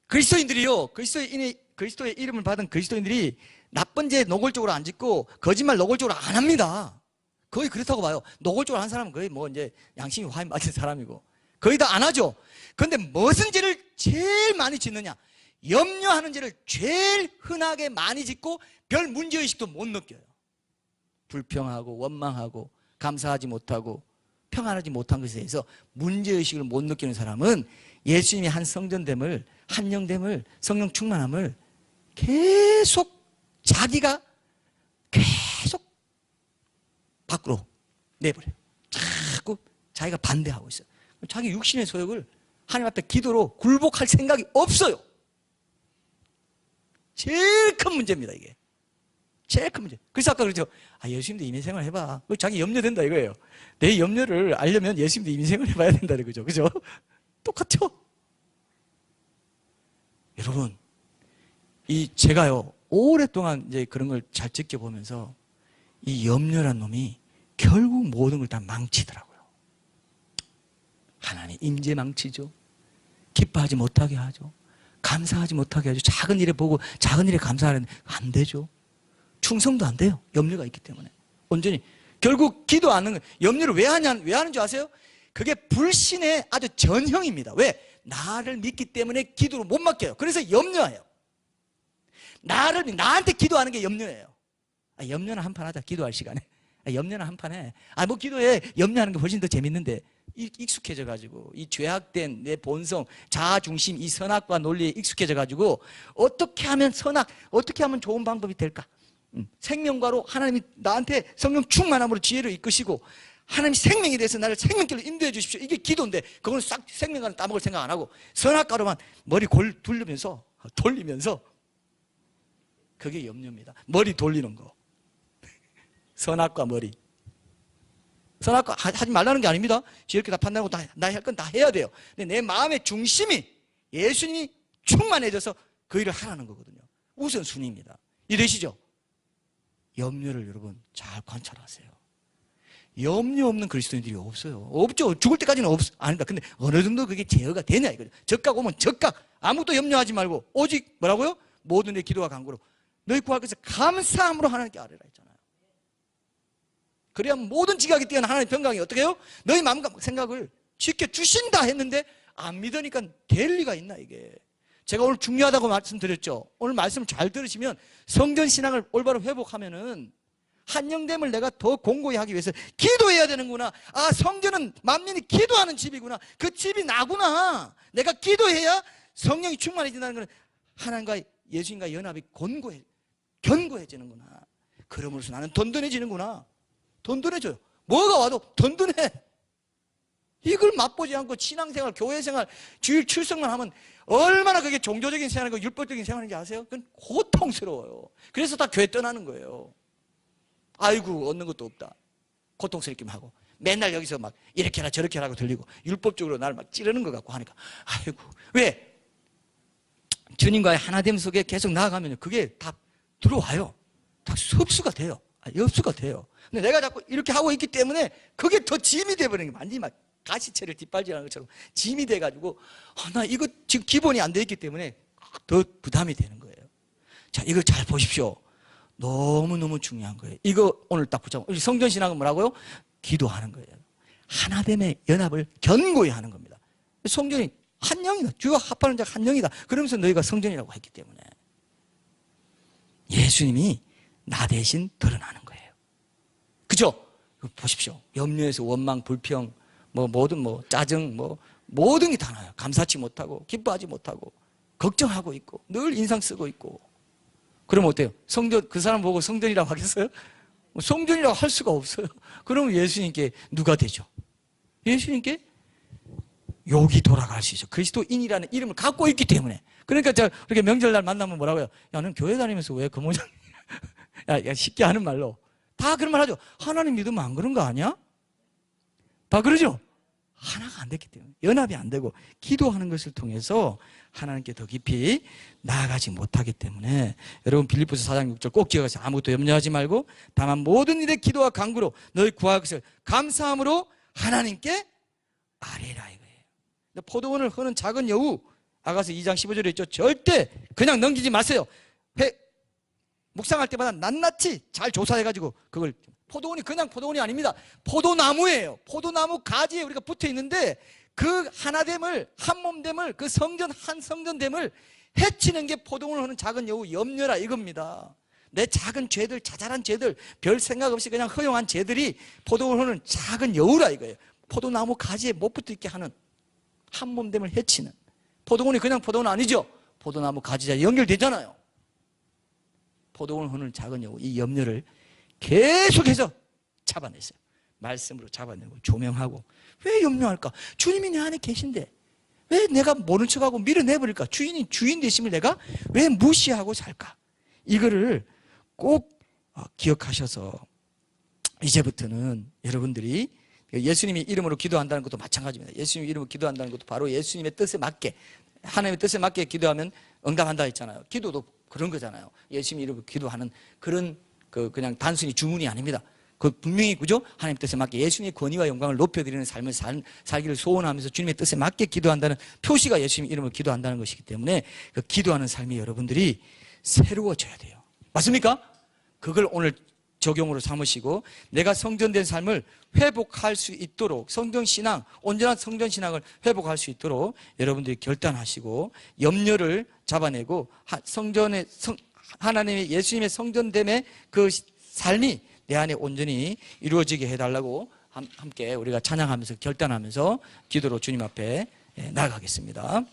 그리스도인들이요, 그리스도의 이름을 받은 그리스도인들이 나쁜 죄 노골적으로 안 짓고 거짓말 노골적으로 안 합니다. 거의 그렇다고 봐요. 노골적으로 한 사람은 거의 뭐 이제 양심이 화인 맞은 사람이고 거의 다 안 하죠. 그런데 무슨 죄를 제일 많이 짓느냐? 염려하는 죄를 제일 흔하게 많이 짓고 별 문제의식도 못 느껴요. 불평하고 원망하고 감사하지 못하고 평안하지 못한 것에 대해서 문제의식을 못 느끼는 사람은 예수님이 한 성전됨을, 한 영됨을, 성령 충만함을 계속 자기가 계속 밖으로 내버려요. 자꾸 자기가 반대하고 있어요. 자기 육신의 소욕을 하나님 앞에 기도로 굴복할 생각이 없어요. 제일 큰 문제입니다, 이게. 제일 큰 문제. 그래서 아까 그러죠. 예수님도 이민생활 해봐. 자기 염려된다 이거예요. 내 염려를 알려면 예수님도 이민생활 해봐야 된다는 거죠. 그죠? 똑같죠? 여러분, 제가요, 오랫동안 이제 그런 걸 잘 지켜보면서 이 염려란 놈이 결국 모든 걸 다 망치더라고요. 하나님 임재 망치죠. 기뻐하지 못하게 하죠. 감사하지 못하게 하죠. 작은 일에 보고 작은 일에 감사하는데 안 되죠. 충성도 안 돼요. 염려가 있기 때문에. 온전히. 결국 기도 안 하는 거예요. 염려를 왜 하는 줄 아세요? 그게 불신의 아주 전형입니다. 왜? 나를 믿기 때문에 기도를 못 맡겨요. 그래서 염려해요. 나한테 기도하는 게 염려예요. 염려는 한판 하자. 기도할 시간에. 염려는 한판 해. 뭐 기도해. 염려하는 게 훨씬 더 재밌는데. 익숙해져가지고 이 죄악된 내 본성, 자아중심, 이 선악과 논리에 익숙해져가지고 어떻게 하면 어떻게 하면 좋은 방법이 될까? 생명과로 하나님이 나한테 성령 충만함으로 지혜를 이끄시고 하나님이 생명에 대해서 나를 생명길로 인도해 주십시오. 이게 기도인데 그건 싹 생명과는 따먹을 생각 안 하고 선악과로만 머리 돌리면서 그게 염려입니다. 머리 돌리는 거. 선악과 머리. 선악과 하지 말라는 게 아닙니다. 지혜롭게 다 판단하고 나 할 건 다 해야 돼요. 근데 내 마음의 중심이 예수님이 충만해져서 그 일을 하라는 거거든요. 우선순위입니다. 이해되시죠? 염려를 여러분 잘 관찰하세요. 염려 없는 그리스도인들이 없어요. 없죠. 죽을 때까지는 아닙니다. 근데 어느 정도 그게 제어가 되냐 이거죠. 적각 오면 적각. 아무것도 염려하지 말고 오직 뭐라고요? 모든 내 기도와 간구로 너희 구할 것을 감사함으로 하나님께 아뢰라 했잖아요. 그래야 모든 지각이 뛰어난 하나님의 평강이 어떻게 해요? 너희 마음과 생각을 지켜주신다 했는데 안 믿으니까 될 리가 있나 이게. 제가 오늘 중요하다고 말씀드렸죠. 오늘 말씀 잘 들으시면 성전신앙을 올바로 회복하면은 한영됨을 내가 더 공고히 하기 위해서 기도해야 되는구나. 성전은 만민이 기도하는 집이구나. 그 집이 나구나. 내가 기도해야 성령이 충만해진다는 것은 하나님과 예수님과 연합이 견고해지는구나. 그러므로서 나는 든든해지는구나. 든든해져요. 뭐가 와도 든든해. 이걸 맛보지 않고 신앙생활, 교회생활, 주일 출석만 하면 얼마나 그게 종교적인 생활이고 율법적인 생활인지 아세요? 그건 고통스러워요. 그래서 다 교회 떠나는 거예요. 아이고 얻는 것도 없다. 고통스럽기만 하고 맨날 여기서 막 이렇게 하라 저렇게 하라고 들리고 율법적으로 나를 막 찌르는 것 같고 하니까 아이고 왜? 주님과의 하나됨 속에 계속 나아가면 그게 다 들어와요. 다 흡수가 돼요. 흡수가 돼요. 근데 내가 자꾸 이렇게 하고 있기 때문에 그게 더 짐이 돼버리는 게 완전히 막 가시채를 뒷발질하는 것처럼 짐이 돼가지고 나 이거 지금 기본이 안 돼 있기 때문에 더 부담이 되는 거예요. 자, 이걸 잘 보십시오. 너무너무 중요한 거예요. 이거 오늘 딱 붙잡고 우리 성전신앙은 뭐라고요? 기도하는 거예요. 하나됨의 연합을 견고히 하는 겁니다. 성전이 한 영이다. 주와 합하는 자가 한 영이다. 그러면서 너희가 성전이라고 했기 때문에 예수님이 나 대신 드러나는 거예요. 그죠? 보십시오. 염려에서 원망, 불평, 모든 짜증, 모든 게 다 나요. 감사치 못하고, 기뻐하지 못하고, 걱정하고 있고 늘 인상 쓰고 있고. 그러면 어때요? 성전, 그 사람 보고 성전이라고 하겠어요? 성전이라고 할 수가 없어요. 그러면 예수님께 누가 되죠? 예수님께 욕이 돌아갈 수 있죠. 그리스도인이라는 이름을 갖고 있기 때문에. 그러니까 제가 그렇게 명절날 만나면 뭐라고요? 야, 너는 교회 다니면서 왜 그 모양? 야, 쉽게 하는 말로. 다 그런 말 하죠. 하나님 믿으면 안 그런 거 아니야? 다 그러죠? 하나가 안 됐기 때문에. 연합이 안 되고 기도하는 것을 통해서 하나님께 더 깊이 나아가지 못하기 때문에 여러분 빌립보서 4장 6절 꼭 기억하세요. 아무것도 염려하지 말고 다만 모든 일에 기도와 간구로 너희 구할 것을 감사함으로 하나님께 아뢰라 이거예요. 포도원을 허는 작은 여우 아가서 2장 15절에 있죠. 절대 그냥 넘기지 마세요. 묵상할 때마다 낱낱이 잘 조사해가지고 그걸. 포도원이 그냥 포도원이 아닙니다. 포도나무예요. 포도나무 가지에 우리가 붙어 있는데 그 하나됨을, 한몸됨을, 그 성전 한 성전됨을 해치는 게 포도원을 하는 작은 여우 염려라 이겁니다. 내 작은 죄들, 자잘한 죄들, 별 생각 없이 그냥 허용한 죄들이 포도원을 하는 작은 여우라 이거예요. 포도나무 가지에 못 붙어 있게 하는, 한몸됨을 해치는. 포도원이 그냥 포도원 아니죠. 포도나무 가지에 연결되잖아요. 포도원을 하는 작은 여우, 이 염려를 계속해서 잡아냈어요. 말씀으로 잡아내고 조명하고. 왜 염려할까? 주님이 내 안에 계신데 왜 내가 모른 척하고 밀어내버릴까? 주인이 주인 되심을 내가 왜 무시하고 살까? 이거를 꼭 기억하셔서 이제부터는 여러분들이 예수님의 이름으로 기도한다는 것도 마찬가지입니다. 예수님의 이름으로 기도한다는 것도 바로 예수님의 뜻에 맞게, 하나님의 뜻에 맞게 기도하면 응답한다 했잖아요. 기도도 그런 거잖아요. 예수님의 이름으로 기도하는 그런 그냥 단순히 주문이 아닙니다. 그 분명히 그죠? 하나님 뜻에 맞게 예수님의 권위와 영광을 높여드리는 삶을 살기를 소원하면서 주님의 뜻에 맞게 기도한다는 표시가 예수님 이름으로 기도한다는 것이기 때문에 그 기도하는 삶이 여러분들이 새로워져야 돼요. 맞습니까? 그걸 오늘 적용으로 삼으시고 내가 성전된 삶을 회복할 수 있도록 성전신앙, 온전한 성전신앙을 회복할 수 있도록 여러분들이 결단하시고 염려를 잡아내고 하나님의 예수님의 성전됨의 그 삶이 내 안에 온전히 이루어지게 해달라고 함께 우리가 찬양하면서 결단하면서 기도로 주님 앞에 나아가겠습니다.